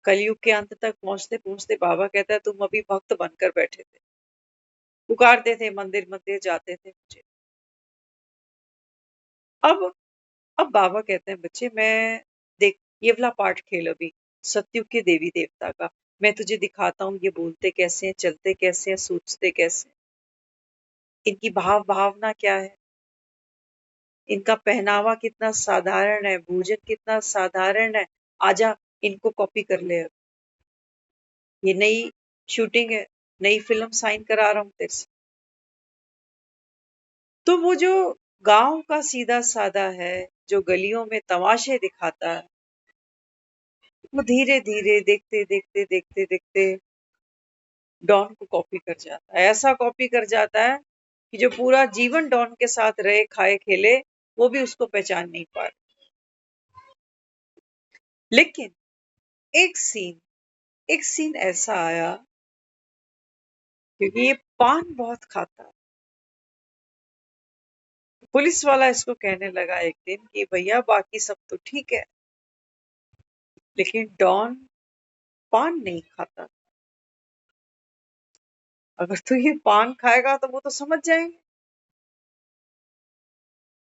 S1: कलयुग के अंत तक पहुंचते पहुंचते बाबा कहता है तुम अभी भक्त बनकर बैठे थे, पुकारते थे, मंदिर मंदिर जाते थे मुझे। अब अब बाबा कहते हैं बच्चे, मैं देख, ये वाला पार्ट खेल अभी, सतयुग के देवी देवता का, मैं तुझे दिखाता हूँ ये बोलते कैसे हैं, चलते कैसे हैं, सोचते कैसे हैं, इनकी भावना क्या है, इनका पहनावा कितना साधारण है, भोजन कितना साधारण है, आजा इनको कॉपी कर ले। अब ये नई शूटिंग है, नई फिल्म साइन करा रहा हूँ तेरे से। तो वो जो गांव का सीधा साधा है, जो गलियों में तमाशे दिखाता है, वो धीरे धीरे देखते देखते देखते देखते डॉन को कॉपी कर जाता है, ऐसा कॉपी कर जाता है कि जो पूरा जीवन डॉन के साथ रहे खाए खेले, वो भी उसको पहचान नहीं पा रहे। लेकिन एक सीन एक सीन ऐसा आया, क्योंकि ये पान बहुत खाता है, पुलिस वाला इसको कहने लगा एक दिन कि भैया बाकी सब तो ठीक है, लेकिन डॉन पान नहीं खाता, अगर तू ये पान खाएगा तो वो तो समझ जाएंगे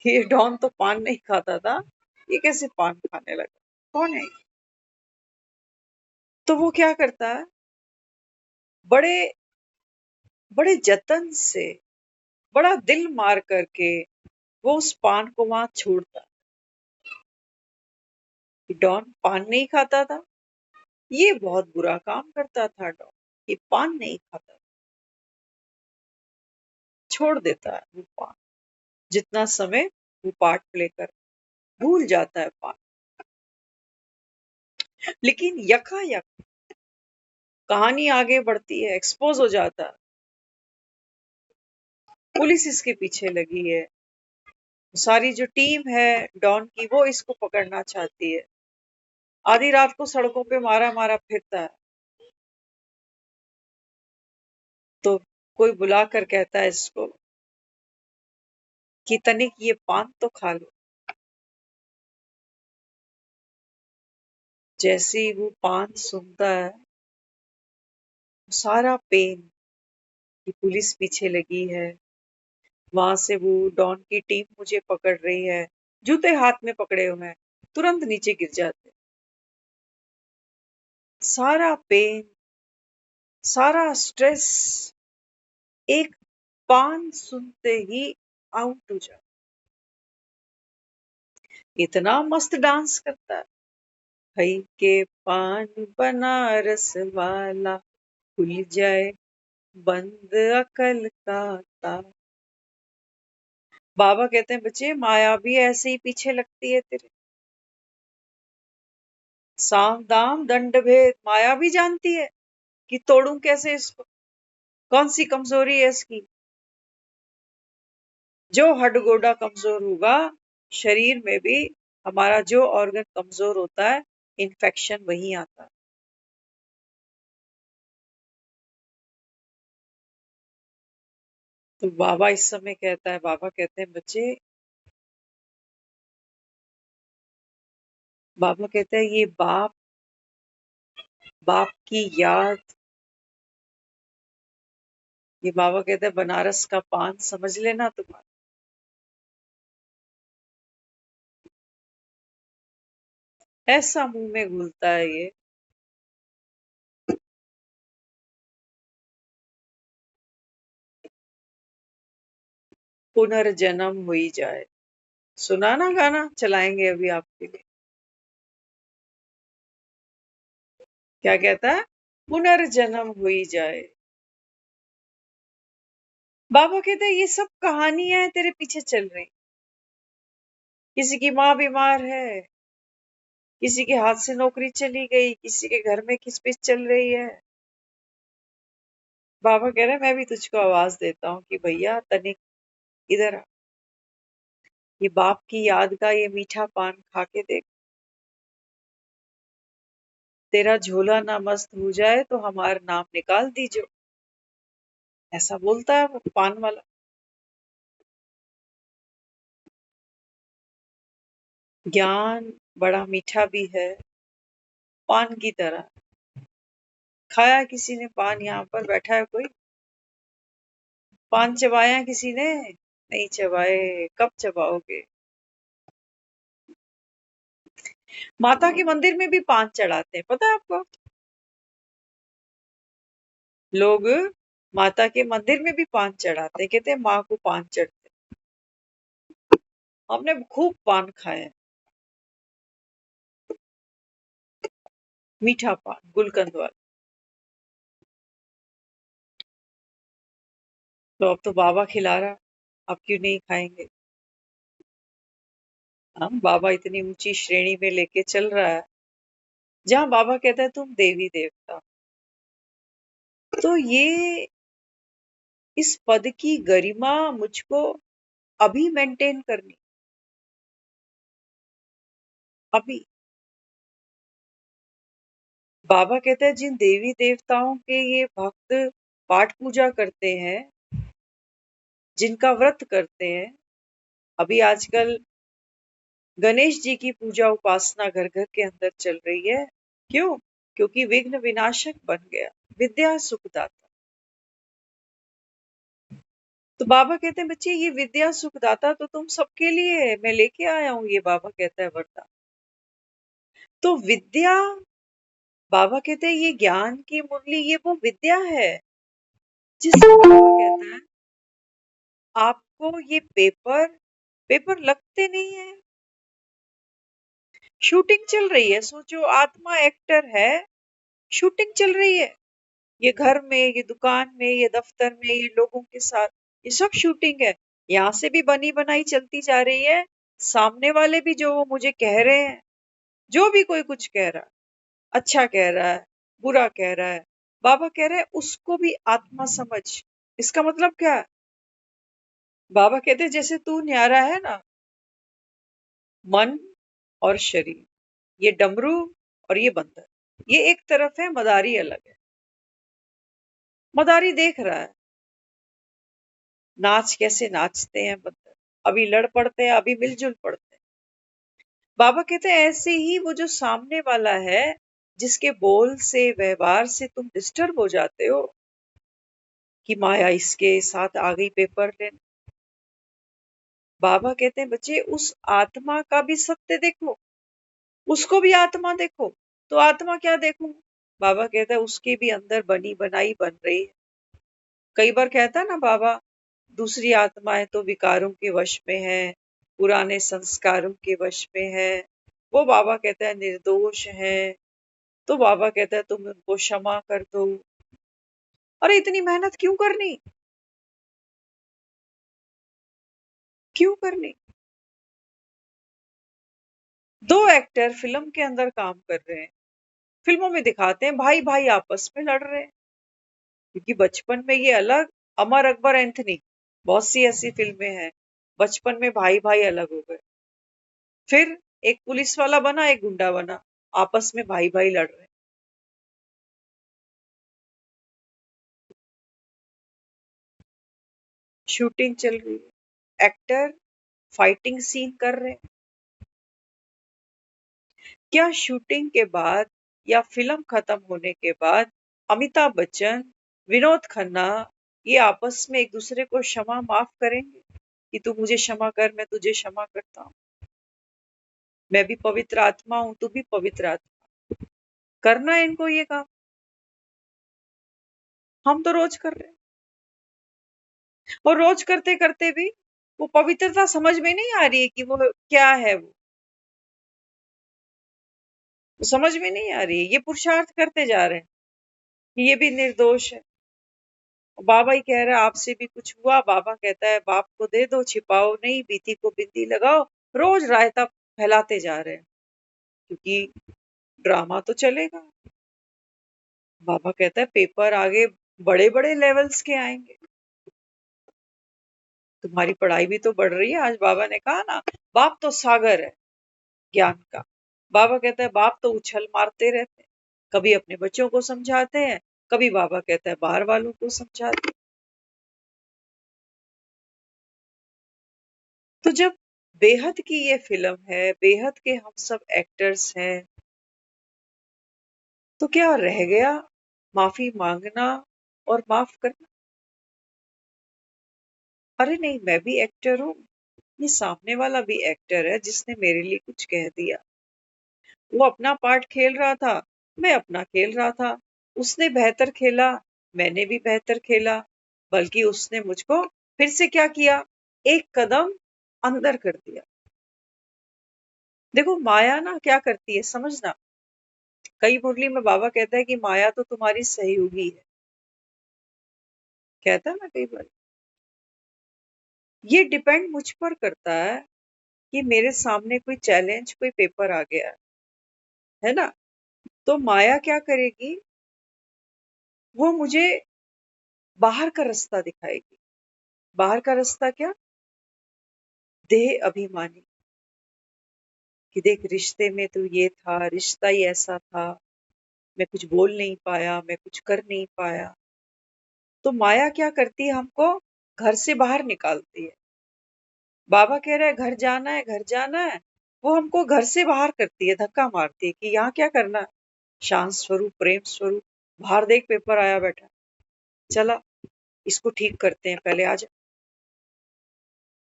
S1: कि ये डॉन तो पान नहीं खाता था, ये कैसे पान खाने लगा, कौन है ये? तो वो क्या करता है, बड़े बड़े जतन से, बड़ा दिल मार करके वो उस पान को वहां छोड़ता है। डॉन पान नहीं खाता था, ये बहुत बुरा काम करता था डॉन, ये पान नहीं खाता, छोड़ देता है वो पान। जितना समय वो पार्ट प्ले कर, भूल जाता है पान। लेकिन यकायक कहानी आगे बढ़ती है, एक्सपोज हो जाता है, पुलिस इसके पीछे लगी है, सारी जो टीम है डॉन की वो इसको पकड़ना चाहती है। आधी रात को सड़कों पे मारा मारा फिरता है, तो कोई बुलाकर कहता है इसको कि तनिक ये पान तो खा लो। जैसे ही वो पान सुनता है, सारा पेन कि पुलिस पीछे लगी है, वहां से वो डॉन की टीम मुझे पकड़ रही है, जूते हाथ में पकड़े हुए हैं, तुरंत नीचे गिर जाते। सारा पेन, सारा स्ट्रेस एक पान सुनते ही आउट हो जाता। इतना मस्त डांस करता है, हई के पान बनारस वाला, खुल जाए बंद अकल का ताला। बाबा कहते हैं बच्चे, माया भी ऐसे ही पीछे लगती है तेरे। साम दाम दंड भेद माया भी जानती है कि तोड़ूं कैसे इसको, कौन सी कमजोरी है इसकी। जो हड्डगोडा कमजोर होगा, शरीर में भी हमारा जो ऑर्गन कमजोर होता है, इन्फेक्शन वहीं आता है। तो बाबा इस समय कहता है, बाबा कहते हैं बच्चे, बाबा कहते हैं ये बाप, बाप की याद, ये बाबा कहते हैं बनारस का पान समझ लेना तुम्हारा। ऐसा मुंह में घुलता है ये। पुनर्जन्म हुई जाए, सुना ना गाना, चलाएंगे अभी आपके लिए। क्या कहता है? पुनर्जन्म हुई जाए। बाबा कहते हैं ये सब कहानियां हैं तेरे पीछे चल रही। किसी की माँ बीमार है, किसी के हाथ से नौकरी चली गई, किसी के घर में खिचपिच चल रही है। बाबा कह रहे हैं मैं भी तुझको आवाज देता हूँ कि भैया तनिक इधर आ। ये बाप की याद का ये मीठा पान खा के देख, तेरा झोला ना मस्त हो जाए तो हमारा नाम निकाल दीजो। ऐसा बोलता है वो पान वाला। ज्ञान बड़ा मीठा भी है, पान की तरह। खाया किसी ने पान, यहाँ पर बैठा है कोई, पान चबाया किसी ने? नहीं चबाए, कब चबाओगे? माता के मंदिर में भी पान चढ़ाते हैं, पता है आपको? लोग माता के मंदिर में भी पान चढ़ाते हैं, कहते हैं माँ को पान चढ़ते। हमने खूब पान खाए हैं, मीठा पान, गुलकंद वाला। तो अब तो बाबा खिला रहा, अब क्यों नहीं खाएंगे? हम बाबा इतनी ऊंची श्रेणी में लेके चल रहा है, जहां बाबा कहता है तुम देवी देवता। तो ये इस पद की गरिमा मुझको अभी मेंटेन करनी, अभी। बाबा कहते हैं जिन देवी देवताओं के ये भक्त पाठ पूजा करते हैं, जिनका व्रत करते हैं, अभी आजकल गणेश जी की पूजा उपासना घर घर के अंदर चल रही है। क्यों? क्योंकि विघ्न विनाशक बन गया, विद्या सुखदाता। तो बाबा कहते हैं बच्चे ये विद्या सुखदाता तो तुम सबके लिए है, मैं लेके आया हूं, ये बाबा कहता है वरदान। तो विद्या, बाबा कहते हैं ये ज्ञान की मुरली, ये वो विद्या है जिससे बाबा कहता है आपको ये पेपर, पेपर लगते नहीं है। शूटिंग चल रही है, सोचो आत्मा एक्टर है, शूटिंग चल रही है, ये घर में, ये दुकान में, ये दफ्तर में, ये लोगों के साथ, ये सब शूटिंग है। यहाँ से भी बनी बनाई चलती जा रही है, सामने वाले भी जो वो मुझे कह रहे हैं, जो भी कोई कुछ कह रहा है, अच्छा कह रहा है, बुरा कह रहा है, बाबा कह रहे हैं उसको भी आत्मा समझ। इसका मतलब क्या है? बाबा कहते हैं जैसे तू न्यारा है ना, मन और शरीर, ये डमरू और ये बंदर, ये एक तरफ है, मदारी अलग है। मदारी देख रहा है नाच कैसे नाचते हैं बंदर, अभी लड़ पड़ते हैं, अभी मिलजुल पड़ते हैं। बाबा कहते हैं ऐसे ही वो जो सामने वाला है, जिसके बोल से व्यवहार से तुम डिस्टर्ब हो जाते हो कि माया इसके साथ आ गई पेपर लेने, बाबा कहते हैं बच्चे उस आत्मा का भी सत्य देखो, उसको भी आत्मा देखो। तो आत्मा क्या देखूं? बाबा कहता है उसके भी अंदर बनी बनाई बन रही है। कई बार कहता है ना बाबा, दूसरी आत्माएं तो विकारों के वश में है, पुराने संस्कारों के वश में है, वो बाबा कहता है निर्दोष है। तो बाबा कहता है तुम उनको क्षमा कर दो। अरे इतनी मेहनत क्यों करनी? क्यों करनी? दो एक्टर फिल्म के अंदर काम कर रहे हैं, फिल्मों में दिखाते हैं भाई भाई आपस में लड़ रहे हैं, क्योंकि बचपन में ये अलग, अमर अकबर एंथनी, बहुत सी ऐसी फिल्में हैं, बचपन में भाई भाई अलग हो गए, फिर एक पुलिस वाला बना, एक गुंडा बना, आपस में भाई भाई लड़ रहे हैं। शूटिंग चल रही है, एक्टर फाइटिंग सीन कर रहे हैं। क्या शूटिंग के बाद या फिल्म खत्म होने के बाद अमिताभ बच्चन, विनोद खन्ना ये आपस में एक दूसरे को क्षमा माफ करेंगे कि तू मुझे क्षमा कर, मैं तुझे क्षमा करता हूँ, मैं भी पवित्र आत्मा हूं, तू भी पवित्र आत्मा? करना है इनको ये काम, हम तो रोज कर रहे हैं, और रोज करते करते भी वो पवित्रता समझ में नहीं आ रही है कि वो क्या है, वो समझ में नहीं आ रही है। ये पुरुषार्थ करते जा रहे हैं कि ये भी निर्दोष है। बाबा ही कह रहा है आपसे भी कुछ हुआ, बाबा कहता है बाप को दे दो, छिपाओ नहीं, बीती को बिंदी लगाओ, रोज रायता फैलाते जा रहे हैं, क्योंकि ड्रामा तो चलेगा। बाबा कहता है पेपर आगे बड़े बड़े लेवल्स के आएंगे, तुम्हारी पढ़ाई भी तो बढ़ रही है। आज बाबा ने कहा ना, बाप तो सागर है ज्ञान का। बाबा कहता है बाप तो उछल मारते रहते हैं, कभी अपने बच्चों को समझाते हैं, कभी बाबा कहता है बाहर वालों को समझाते हैं। तो जब बेहद की ये फिल्म है, बेहद के हम सब एक्टर्स हैं, तो क्या रह गया माफी मांगना और माफ करना? अरे नहीं, मैं भी एक्टर हूँ, ये सामने वाला भी एक्टर है जिसने मेरे लिए कुछ कह दिया। वो अपना पार्ट खेल रहा था, मैं अपना खेल रहा था, उसने बेहतर खेला, मैंने भी बेहतर खेला, बल्कि उसने मुझको फिर से क्या किया, एक कदम अंदर कर दिया। देखो माया ना क्या करती है समझना, कई मुरली में बाबा कहता है कि माया तो तुम्हारी सहयोगी है, कहता है ना कई बार। ये डिपेंड मुझ पर करता है कि मेरे सामने कोई चैलेंज, कोई पेपर आ गया है ना, तो माया क्या करेगी, वो मुझे बाहर का रास्ता दिखाएगी। बाहर का रास्ता क्या? देह अभिमानी, कि देख रिश्ते में तो ये था, रिश्ता ही ऐसा था, मैं कुछ बोल नहीं पाया, मैं कुछ कर नहीं पाया। तो माया क्या करती है, हमको घर से बाहर निकालती है। बाबा कह रहा है घर जाना है, घर जाना है, वो हमको घर से बाहर करती है, धक्का मारती है कि यहाँ क्या करना है, शांत स्वरूप, प्रेम स्वरूप, बाहर देख पेपर आया बैठा, चला इसको ठीक करते हैं, पहले आ जा।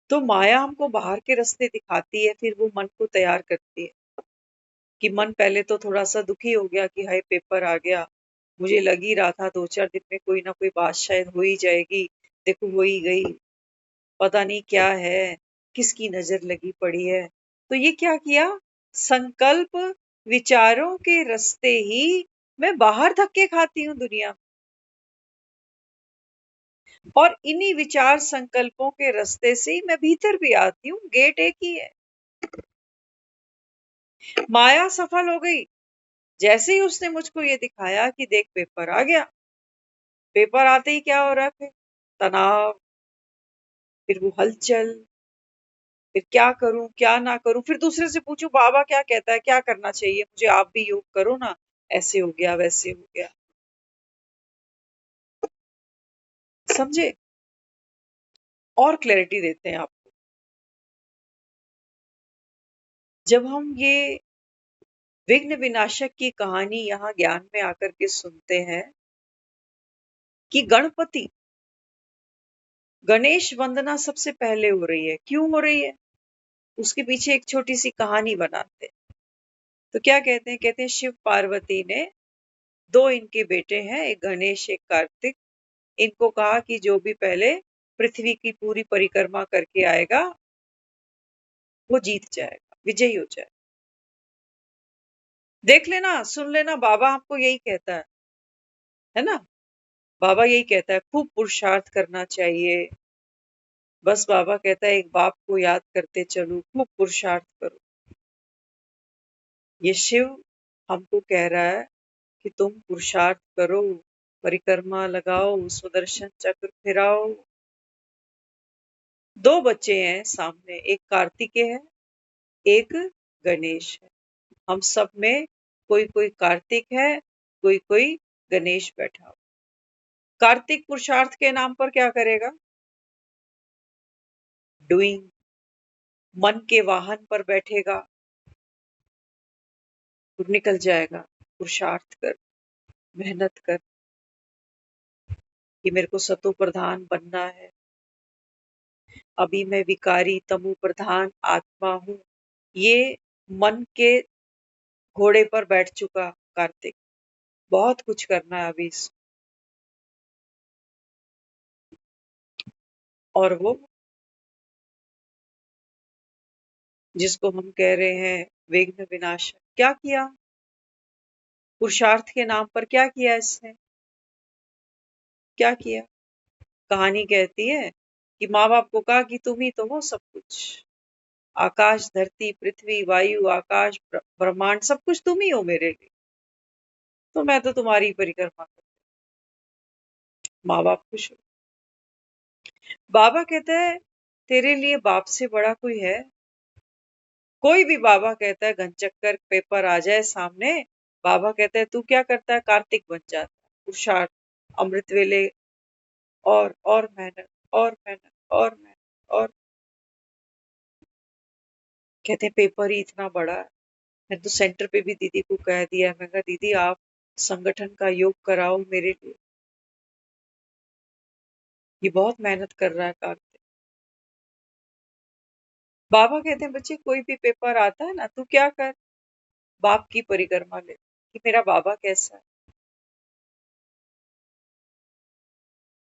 S1: तो माया हमको बाहर के रास्ते दिखाती है, फिर वो मन को तैयार करती है कि मन पहले तो थोड़ा सा दुखी हो गया कि हाय पेपर आ गया, मुझे लग ही रहा था 2-4 दिन में कोई ना कोई बात शायद हो ही जाएगी, देखो हो ही गई, पता नहीं क्या है, किसकी नजर लगी पड़ी है। तो ये क्या किया, संकल्प विचारों के रास्ते ही मैं बाहर धक्के खाती हूँ दुनिया में, और इन्हीं विचार संकल्पों के रास्ते से ही मैं भीतर भी आती हूँ। गेट एक ही है। माया सफल हो गई जैसे ही उसने मुझको ये दिखाया कि देख पेपर आ गया। पेपर आते ही क्या हो रहा है? तनाव, फिर वो हलचल, फिर क्या करूं क्या ना करूं, फिर दूसरे से पूछूं बाबा क्या कहता है, क्या करना चाहिए मुझे, आप भी योग करो ना, ऐसे हो गया वैसे हो गया। समझे? और क्लैरिटी देते हैं आपको। जब हम ये विघ्न विनाशक की कहानी यहाँ ज्ञान में आकर के सुनते हैं कि गणपति गणेश वंदना सबसे पहले हो रही है, क्यों हो रही है? उसके पीछे एक छोटी सी कहानी बनाते हैं। तो क्या कहते हैं? कहते हैं शिव पार्वती ने, दो इनके बेटे हैं, एक गणेश एक कार्तिक, इनको कहा कि जो भी पहले पृथ्वी की पूरी परिक्रमा करके आएगा वो जीत जाएगा, विजयी हो जाए। देख लेना, सुन लेना, बाबा हमको यही कहता है ना? बाबा यही कहता है खूब पुरुषार्थ करना चाहिए। बस बाबा कहता है एक बाप को याद करते चलो, खूब पुरुषार्थ करो। ये शिव हमको कह रहा है कि तुम पुरुषार्थ करो, परिक्रमा लगाओ, सुदर्शन चक्र फिराओ। दो बच्चे हैं सामने, एक कार्तिकेय है, एक गणेश है। हम सब में कोई कोई कार्तिक है, कोई कोई गणेश बैठा हो। कार्तिक पुरुषार्थ के नाम पर क्या करेगा? डूइंग। मन के वाहन पर बैठेगा, तो निकल जाएगा। पुरुषार्थ कर, मेहनत कर कि मेरे को सतो प्रधान बनना है। अभी मैं विकारी तमु प्रधान आत्मा हूं। ये मन के घोड़े पर बैठ चुका कार्तिक। बहुत कुछ करना है अभी और वो जिसको हम कह रहे हैं विघ्न विनाशक, क्या किया? पुरुषार्थ के नाम पर क्या किया इसने? क्या किया? कहानी कहती है कि माँ बाप को कहा कि तुम ही तो हो सब कुछ, आकाश धरती पृथ्वी वायु आकाश ब्रह्मांड सब कुछ तुम ही हो मेरे लिए, तो मैं तो तुम्हारी परिक्रमा कर। माँ बाप खुश हो। बाबा कहता है तेरे लिए बाप से बड़ा कोई है? कोई भी बाबा कहता है घनचक्कर पेपर आ जाए सामने, बाबा कहता है तू क्या करता है? कार्तिक बन जाता है। पुरुषार्थ, अमृत वेले, और मेहनत और मेहनत और मेहनत और। कहते हैं पेपर ही इतना बड़ा है। मैंने तो सेंटर पे भी दीदी को कह दिया, मैं कहा दीदी आप संगठन का योग कराओ मेरे लिए, ये बहुत मेहनत कर रहा है कार्तिक। बाबा कहते हैं बच्चे कोई भी पेपर आता है ना, तू क्या कर, बाप की परिक्रमा ले कि मेरा बाबा कैसा है,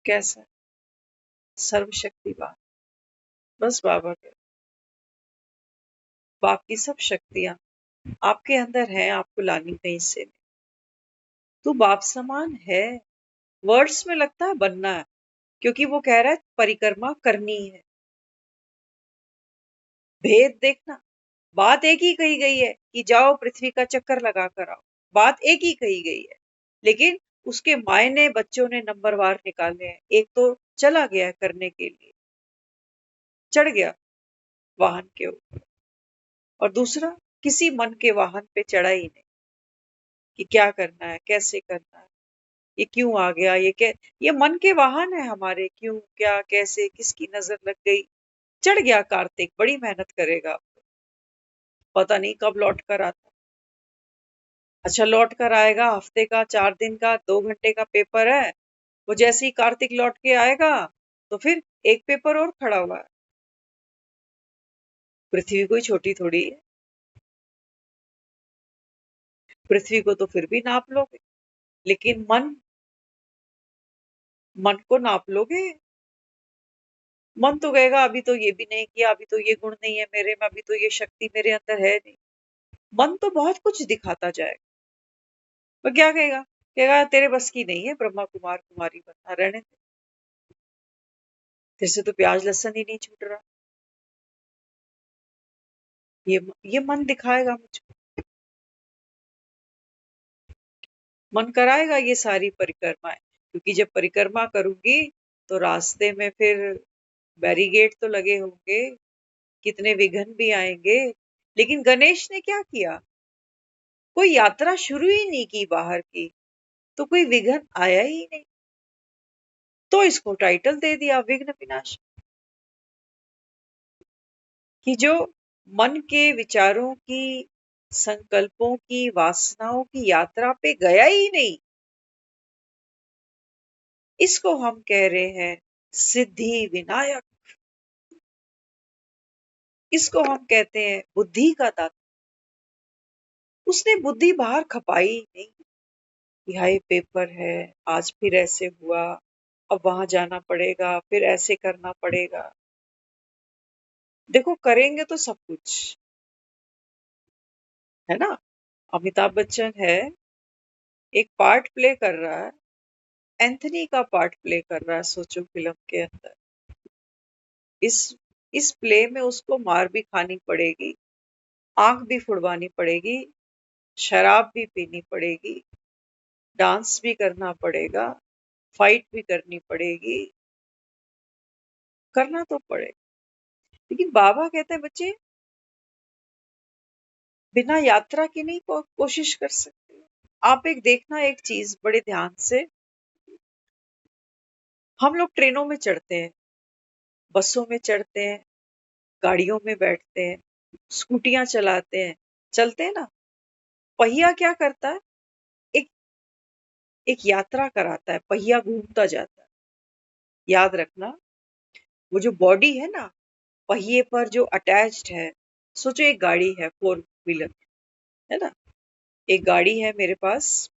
S1: कैसा है, सर्वशक्तिवान। बस बाबा कहते बाप की सब शक्तियां आपके अंदर हैं, आपको लानी कहीं से नहीं। तू बाप समान है। वर्ड्स में लगता है बनना है, क्योंकि वो कह रहा है परिक्रमा करनी है। भेद देखना, बात एक ही कही गई है कि जाओ पृथ्वी का चक्कर लगा कर आओ, बात एक ही कही गई है, लेकिन उसके मायने बच्चों ने नंबरवार निकाले हैं। एक तो चला गया करने के लिए, चढ़ गया वाहन के ऊपर, और दूसरा किसी मन के वाहन पे चढ़ा ही नहीं कि क्या करना है, कैसे करना है, ये क्यों आ गया, ये मन के वाहन है हमारे, क्यों क्या कैसे किसकी नजर लग गई। चढ़ गया कार्तिक, बड़ी मेहनत करेगा, पता नहीं कब लौट कर आता। अच्छा लौट कर आएगा, हफ्ते का 4 दिन का 2 घंटे का पेपर है, वो जैसे ही कार्तिक लौट के आएगा तो फिर एक पेपर और खड़ा हुआ है। पृथ्वी कोई छोटी थोड़ी है, पृथ्वी को तो फिर भी नाप लोगे, लेकिन मन को नाप लोगे? मन तो कहेगा अभी तो ये भी नहीं किया, अभी तो ये गुण नहीं है मेरे में, अभी तो ये शक्ति मेरे अंदर है नहीं। मन तो बहुत कुछ दिखाता जाएगा, पर क्या कहेगा? कहेगा तेरे बस की नहीं है ब्रह्मा कुमार कुमारी बनना, रहने दे, तेरे से तो प्याज लहसुन ही नहीं छूट रहा। ये मन दिखाएगा मुझको, मन कराएगा ये सारी परिक्रमाएं, क्योंकि जब परिक्रमा करूंगी तो रास्ते में फिर बैरिगेट तो लगे होंगे, कितने विघ्न भी आएंगे। लेकिन गणेश ने क्या किया, कोई यात्रा शुरू ही नहीं की बाहर की, तो कोई विघ्न आया ही नहीं, तो इसको टाइटल दे दिया विघ्न विनाश, कि जो मन के विचारों की, संकल्पों की, वासनाओं की यात्रा पे गया ही नहीं, इसको हम कह रहे हैं सिद्धि विनायक। इसको हम कहते हैं बुद्धि का दाता। उसने बुद्धि बाहर खपाई नहीं, यह पेपर है, आज फिर ऐसे हुआ, अब वहां जाना पड़ेगा, फिर ऐसे करना पड़ेगा। देखो करेंगे तो सब कुछ है ना। अमिताभ बच्चन है, एक पार्ट प्ले कर रहा है, एंथनी का पार्ट प्ले कर रहा है, सोचो फिल्म के अंदर। इस इस प्ले में उसको मार भी खानी पड़ेगी, आंख भी फुड़वानी पड़ेगी, शराब भी पीनी पड़ेगी, डांस भी करना पड़ेगा, फाइट भी करनी पड़ेगी, करना तो पड़ेगा। लेकिन बाबा कहते हैं बच्चे बिना यात्रा के नहीं कोशिश कर सकते। आप एक देखना एक चीज बड़े ध्यान से, हम लोग ट्रेनों में चढ़ते हैं, बसों में चढ़ते हैं, गाड़ियों में बैठते हैं, स्कूटियां चलाते हैं, चलते हैं ना। पहिया क्या करता है, एक एक यात्रा कराता है, पहिया घूमता जाता है। याद रखना, वो जो बॉडी है ना, पहिए पर जो अटैच्ड है, सोचो एक गाड़ी है, फोर व्हीलर है ना, एक गाड़ी है मेरे पास।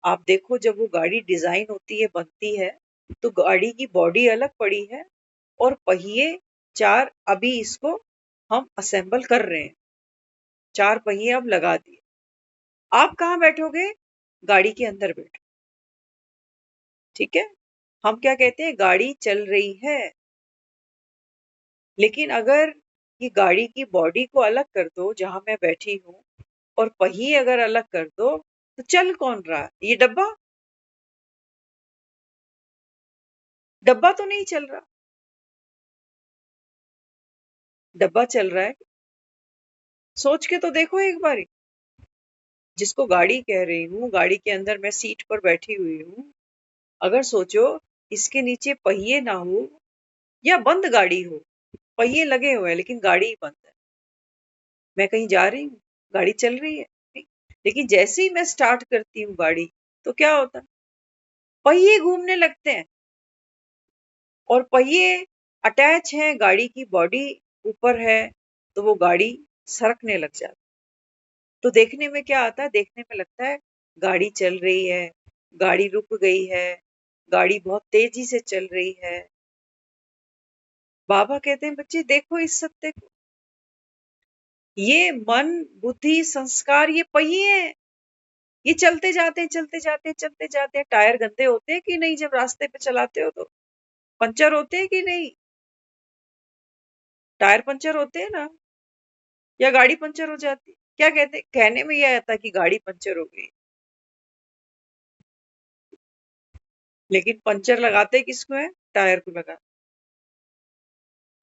S1: आप देखो जब वो गाड़ी डिजाइन होती है, बनती है, तो गाड़ी की बॉडी अलग पड़ी है और पहिए चार, अभी इसको हम असेंबल कर रहे हैं, चार पहिए अब लगा दिए। आप कहाँ बैठोगे, गाड़ी के अंदर बैठो, ठीक है। हम क्या कहते हैं, गाड़ी चल रही है, लेकिन अगर ये गाड़ी की बॉडी को अलग कर दो जहां मैं बैठी हूं, और पहिए अगर अलग कर दो, तो चल कौन रहा है, ये डब्बा, डब्बा तो नहीं चल रहा, डब्बा चल रहा है। सोच के तो देखो एक बारी, जिसको गाड़ी कह रही हूँ, गाड़ी के अंदर मैं सीट पर बैठी हुई हूँ, अगर सोचो इसके नीचे पहिए ना हो या बंद गाड़ी हो, पहिए लगे हुए हैं लेकिन गाड़ी बंद है, मैं कहीं जा रही हूँ, गाड़ी चल रही है नहीं। लेकिन जैसे ही मैं स्टार्ट करती हूँ गाड़ी, तो क्या होता है, पहिए घूमने लगते हैं, और पहिए अटैच हैं, गाड़ी की बॉडी ऊपर है, तो वो गाड़ी सरकने लग जाती है। तो देखने में क्या आता है, देखने में लगता है गाड़ी चल रही है, गाड़ी रुक गई है, गाड़ी बहुत तेजी से चल रही है। बाबा कहते हैं बच्चे देखो इस सत्य को, ये मन, बुद्धि, संस्कार, ये पहिए हैं, ये चलते जाते हैं, चलते जाते हैं, चलते जाते हैं। टायर गंदे होते हैं कि नहीं, जब रास्ते पे चलाते हो तो पंचर होते हैं कि नहीं, टायर पंचर होते हैं ना, या गाड़ी पंचर हो जाती है। क्या कहते, कहने में यह आता कि गाड़ी पंचर हो गई, लेकिन पंचर लगाते किसको है, टायर को लगा।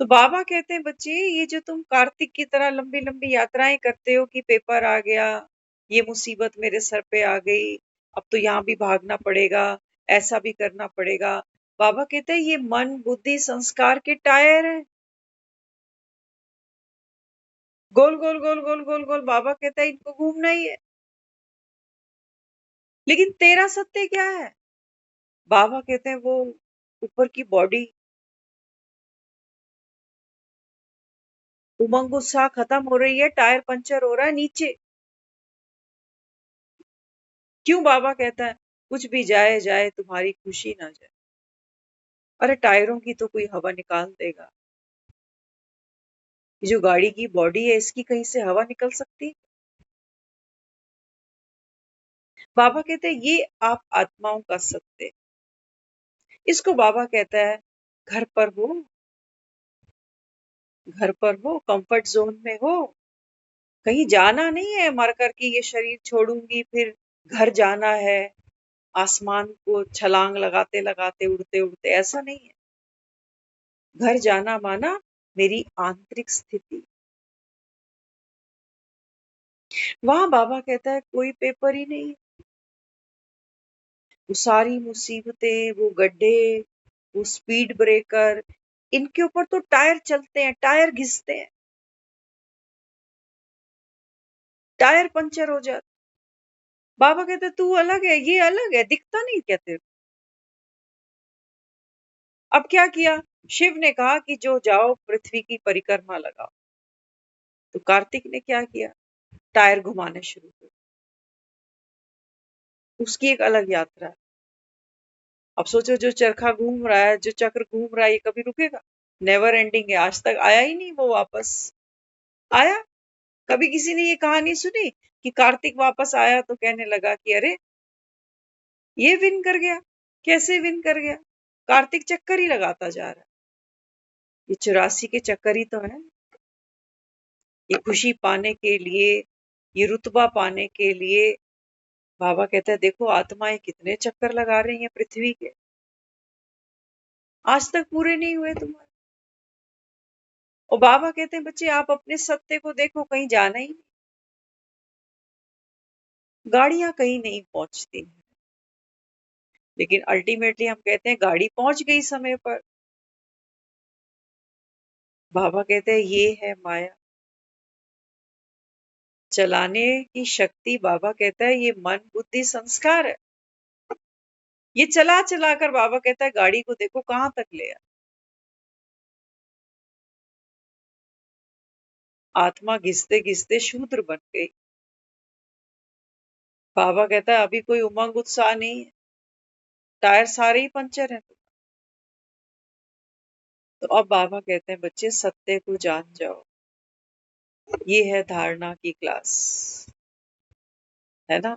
S1: तो बाबा कहते हैं बच्चे, ये जो तुम कार्तिक की तरह लंबी लंबी यात्राएं करते हो कि पेपर आ गया, ये मुसीबत मेरे सर पे आ गई, अब तो यहाँ भी भागना पड़ेगा, ऐसा भी करना पड़ेगा। बाबा कहते हैं ये मन, बुद्धि, संस्कार के टायर हैं, गोल गोल गोल गोल गोल गोल। बाबा कहता है इनको घूमना ही है। लेकिन तेरा सत्य क्या है, बाबा कहते हैं वो ऊपर की बॉडी, उमंग उत्साह खत्म हो रही है, टायर पंचर हो रहा है नीचे। क्यों, बाबा कहता है कुछ भी जाए जाए तुम्हारी खुशी ना जाए। अरे टायरों की तो कोई हवा निकाल देगा, ये जो गाड़ी की बॉडी है इसकी कहीं से हवा निकल सकती है? बाबा कहते हैं ये आप आत्माओं का सत्य है। इसको बाबा कहता है घर पर हो, घर पर हो, कंफर्ट जोन में हो, कहीं जाना नहीं है मर कर के ये शरीर छोड़ूंगी फिर घर जाना है, आसमान को छलांग लगाते लगाते उड़ते उड़ते, ऐसा नहीं है। घर जाना माना मेरी आंतरिक स्थिति। वहां बाबा कहता है कोई पेपर ही नहीं, वो सारी मुसीबतें, वो गड्ढे, वो स्पीड ब्रेकर, इनके ऊपर तो टायर चलते हैं, टायर घिसते हैं, टायर पंचर हो जाते। बाबा कहते तू अलग है, ये अलग है, दिखता नहीं कहते। अब क्या किया, शिव ने कहा कि जो जाओ पृथ्वी की परिक्रमा लगाओ। तो कार्तिक ने क्या किया, टायर घुमाने शुरू कर, उसकी एक अलग यात्रा है। अब सोचो जो चरखा घूम रहा है, जो चक्र घूम रहा है, ये कभी रुकेगा? नेवर एंडिंग है। आज तक आया ही नहीं वो वापस। आया? कभी किसी ने ये कहानी सुनी कि कार्तिक वापस आया तो कहने लगा कि अरे ये विन कर गया? कैसे विन कर गया? कार्तिक चक्कर ही लगाता जा रहा है। ये 84 के चक्कर ही तो है। ये खुशी पाने के लिए, ये रुतबा पाने के लिए बाबा कहता है देखो आत्माएं कितने चक्कर लगा रही हैं पृथ्वी के, आज तक पूरे नहीं हुए तुम्हारे। और बाबा कहते हैं बच्चे आप अपने सत्य को देखो, कहीं जाना ही नहीं, गाड़ियां कहीं नहीं पहुंचती, लेकिन अल्टीमेटली हम कहते हैं गाड़ी पहुंच गई समय पर। बाबा कहते हैं ये है माया, चलाने की शक्ति। बाबा कहता है ये मन बुद्धि संस्कार है। ये चला चला कर बाबा कहता है गाड़ी को देखो कहां तक ले आया। आत्मा घिसते घिसते शूद्र बन गई। बाबा कहता है अभी कोई उमंग उत्साह नहीं है, टायर सारे ही पंचर है। तो अब बाबा कहते हैं बच्चे सत्य को जान जाओ। ये है धारणा की क्लास, है ना?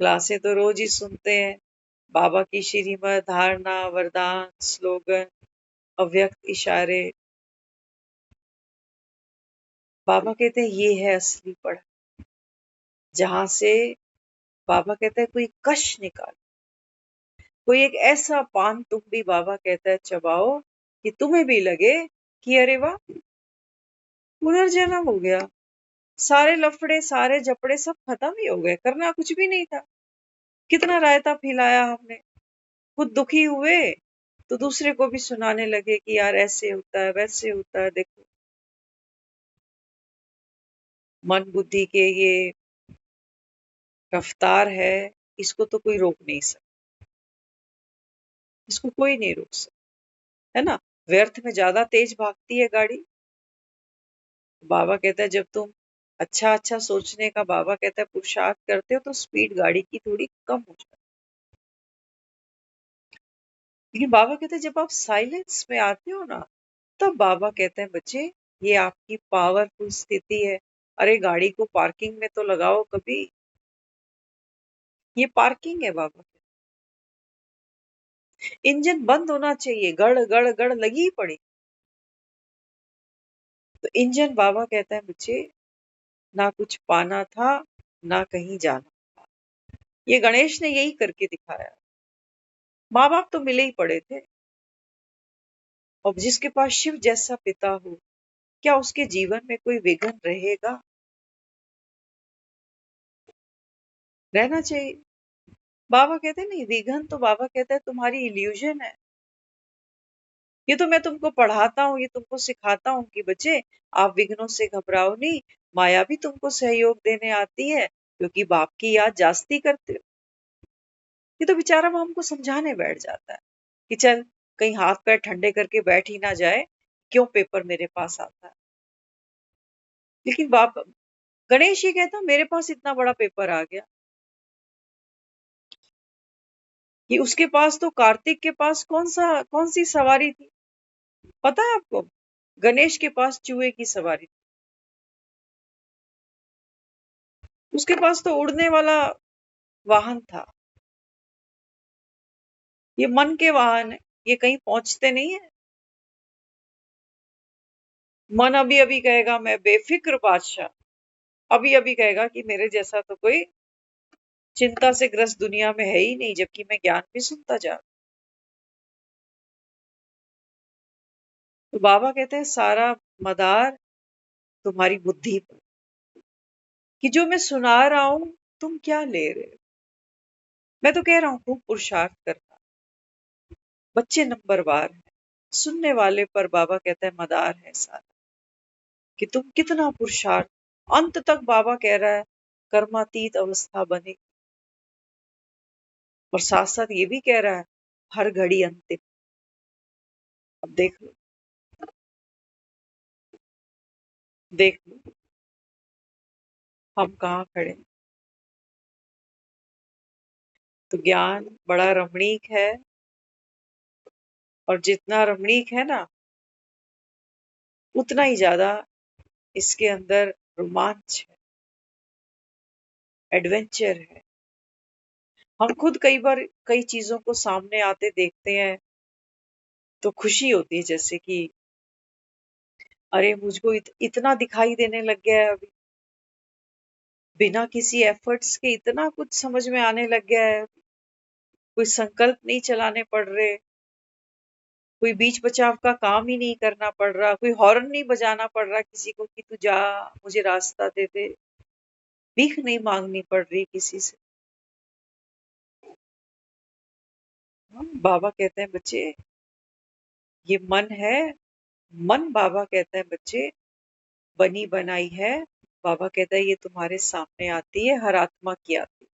S1: क्लासें तो रोज ही सुनते हैं, बाबा की श्रीमत, धारणा, वरदान, स्लोगन, अव्यक्त इशारे। बाबा कहते हैं ये है असली पढ़ाई, जहां से बाबा कहते हैं कोई कश निकाल, कोई एक ऐसा पान तुम भी बाबा कहता है चबाओ कि तुम्हें भी लगे कि अरे वाह पुनर्जन्म हो गया, सारे लफड़े सारे झपड़े सब खत्म ही हो गए, करना कुछ भी नहीं था। कितना रायता पिलाया हमने, खुद दुखी हुए तो दूसरे को भी सुनाने लगे कि यार ऐसे होता है वैसे होता है। देखो मन बुद्धि के ये रफ्तार है, इसको तो कोई रोक नहीं सकता, इसको कोई नहीं रोक सकता, है ना? व्यर्थ में ज्यादा तेज भागती है गाड़ी। बाबा कहता है जब तुम अच्छा अच्छा सोचने का बाबा कहता है पुरुषार्थ करते हो तो स्पीड गाड़ी की थोड़ी कम हो जाती है। लेकिन बाबा कहते हैं जब आप साइलेंस में आते हो ना, तब बाबा कहते हैं बच्चे ये आपकी पावरफुल स्थिति है। अरे गाड़ी को पार्किंग में तो लगाओ कभी, ये पार्किंग है बाबा। इंजन बंद होना चाहिए, गड़ गड़ गड़ लगी ही पड़ी। तो इंजन बाबा कहता है बच्चे ना कुछ पाना था ना कहीं जाना था, ये गणेश ने यही करके दिखाया। माँ बाप तो मिले ही पड़े थे, और जिसके पास शिव जैसा पिता हो, क्या उसके जीवन में कोई विघ्न रहेगा? रहना चाहिए। बाबा कहते हैं नहीं, विघ्न तो बाबा कहता है तुम्हारी इल्यूजन है। ये तो मैं तुमको पढ़ाता हूँ, ये तुमको सिखाता हूँ कि बच्चे आप विघ्नों से घबराओ नहीं, माया भी तुमको सहयोग देने आती है, क्योंकि बाप की याद जास्ती करते हो। ये तो बेचारा वो हमको समझाने बैठ जाता है कि चल कहीं हाथ पैर ठंडे करके बैठ ही ना जाए, क्यों पेपर मेरे पास आता है। लेकिन बाप गणेश ये कहता मेरे पास इतना बड़ा पेपर आ गया, कि उसके पास तो कार्तिक के पास कौन सी सवारी थी पता है आपको? गणेश के पास चूहे की सवारी थी। उसके पास तो उड़ने वाला वाहन था। ये मन के वाहन है, ये कहीं पहुंचते नहीं है। मन अभी अभी कहेगा मैं बेफिक्र बादशाह, अभी अभी कहेगा कि मेरे जैसा तो कोई चिंता से ग्रस्त दुनिया में है ही नहीं, जबकि मैं ज्ञान भी सुनता जा रहा हूं। तो बाबा कहते हैं सारा मदार तुम्हारी बुद्धि पर, कि जो मैं सुना रहा हूं तुम क्या ले रहे हो। मैं तो कह रहा हूं खूब पुरुषार्थ करना, बच्चे नंबरवार हैं, सुनने वाले पर बाबा कहता है मदार है सारा, कि तुम कितना पुरुषार्थ। अंत तक बाबा कह रहा है कर्मातीत अवस्था बने, और साथ साथ ये भी कह रहा है हर घड़ी अंतिम। अब देख लो, देख लो हम कहाँ खड़े हैं। तो ज्ञान बड़ा रमणीक है, और जितना रमणीक है ना, उतना ही ज्यादा इसके अंदर रोमांच है, एडवेंचर है। हम खुद कई बार कई चीजों को सामने आते देखते हैं तो खुशी होती है, जैसे कि अरे मुझको इतना दिखाई देने लग गया है अभी, बिना किसी एफर्ट्स के इतना कुछ समझ में आने लग गया है। कोई संकल्प नहीं चलाने पड़ रहे, कोई बीच बचाव का काम ही नहीं करना पड़ रहा, कोई हॉर्न नहीं बजाना पड़ रहा किसी को कि तू जा, मुझे रास्ता दे दे, भीख नहीं मांगनी पड़ रही किसी से। बाबा कहते हैं बच्चे ये मन है, मन बाबा कहता है बच्चे बनी बनाई है। बाबा कहता है ये तुम्हारे सामने आती है, हर आत्मा की आती है।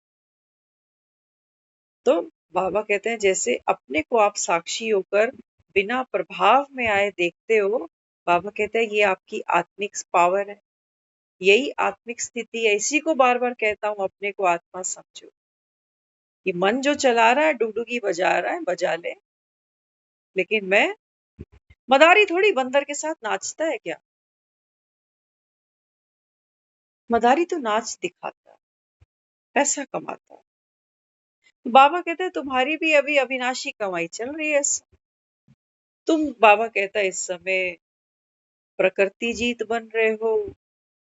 S1: तो बाबा कहते हैं जैसे अपने को आप साक्षी होकर बिना प्रभाव में आए देखते हो, बाबा कहते हैं ये आपकी आत्मिक पावर है, यही आत्मिक स्थिति है। इसी को बार बार कहता हूं अपने को आत्मा समझो। कि मन जो चला रहा है डुगडुगी बजा रहा है, बजा ले, लेकिन मैं मदारी थोड़ी बंदर के साथ नाचता है क्या। मदारी तो नाच दिखाता है, पैसा कमाता है। तो बाबा कहते हैं तुम्हारी भी अभी अविनाशी कमाई चल रही है तुम, बाबा कहता है इस समय प्रकृति जीत बन रहे हो,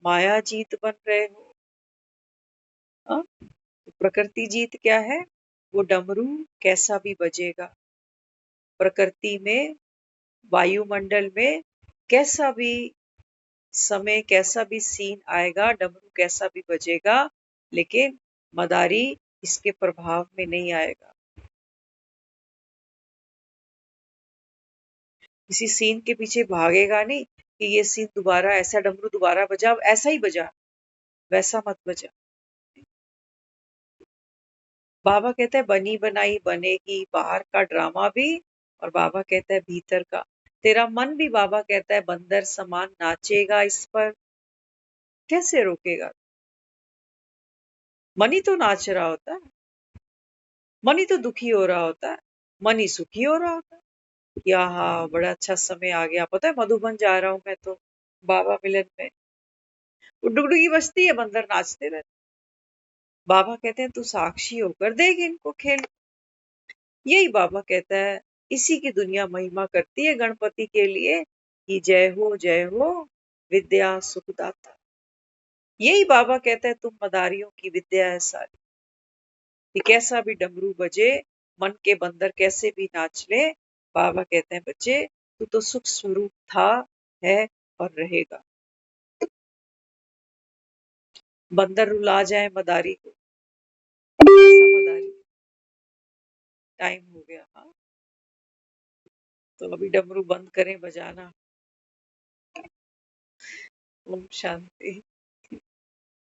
S1: माया जीत बन रहे हो। हाँ? तो प्रकृति जीत क्या है, वो डमरू कैसा भी बजेगा, प्रकृति में वायुमंडल में कैसा भी समय कैसा भी सीन आएगा, डमरू कैसा भी बजेगा, लेकिन मदारी इसके प्रभाव में नहीं आएगा। किसी सीन के पीछे भागेगा नहीं कि ये सीन दोबारा ऐसा डमरू दोबारा बजा, ऐसा ही बजा, वैसा मत बजा। बाबा कहता है बनी बनाई बनेगी, बाहर का ड्रामा भी, और बाबा कहता है भीतर का। तेरा मन भी बाबा कहता है बंदर समान नाचेगा इस पर, कैसे रोकेगा। मन ही तो नाच रहा होता है, मन ही तो दुखी हो रहा होता है, मन ही सुखी हो रहा होता है। या हाँ बड़ा अच्छा समय आ गया, पता है मधुबन जा रहा हूँ मैं तो बाबा मिलन में, वो डुगडुगी बजती है, बंदर नाचते रहते। बाबा कहते हैं तू साक्षी होकर देख इनको खेल। यही बाबा कहता है, इसी की दुनिया महिमा करती है गणपति के लिए कि जय हो विद्या सुखदाता। यही बाबा कहता है तुम मदारियों की विद्या है सारी, कि कैसा भी डमरू बजे, मन के बंदर कैसे भी नाच ले, बाबा कहते हैं बच्चे तू तो सुख स्वरूप था, है और रहेगा। बंदर रुला जाए मदारी को, कैसा मदारी, टाइम हो गया। हाँ तो अभी डमरू बंद करें बजाना। ओम शांति।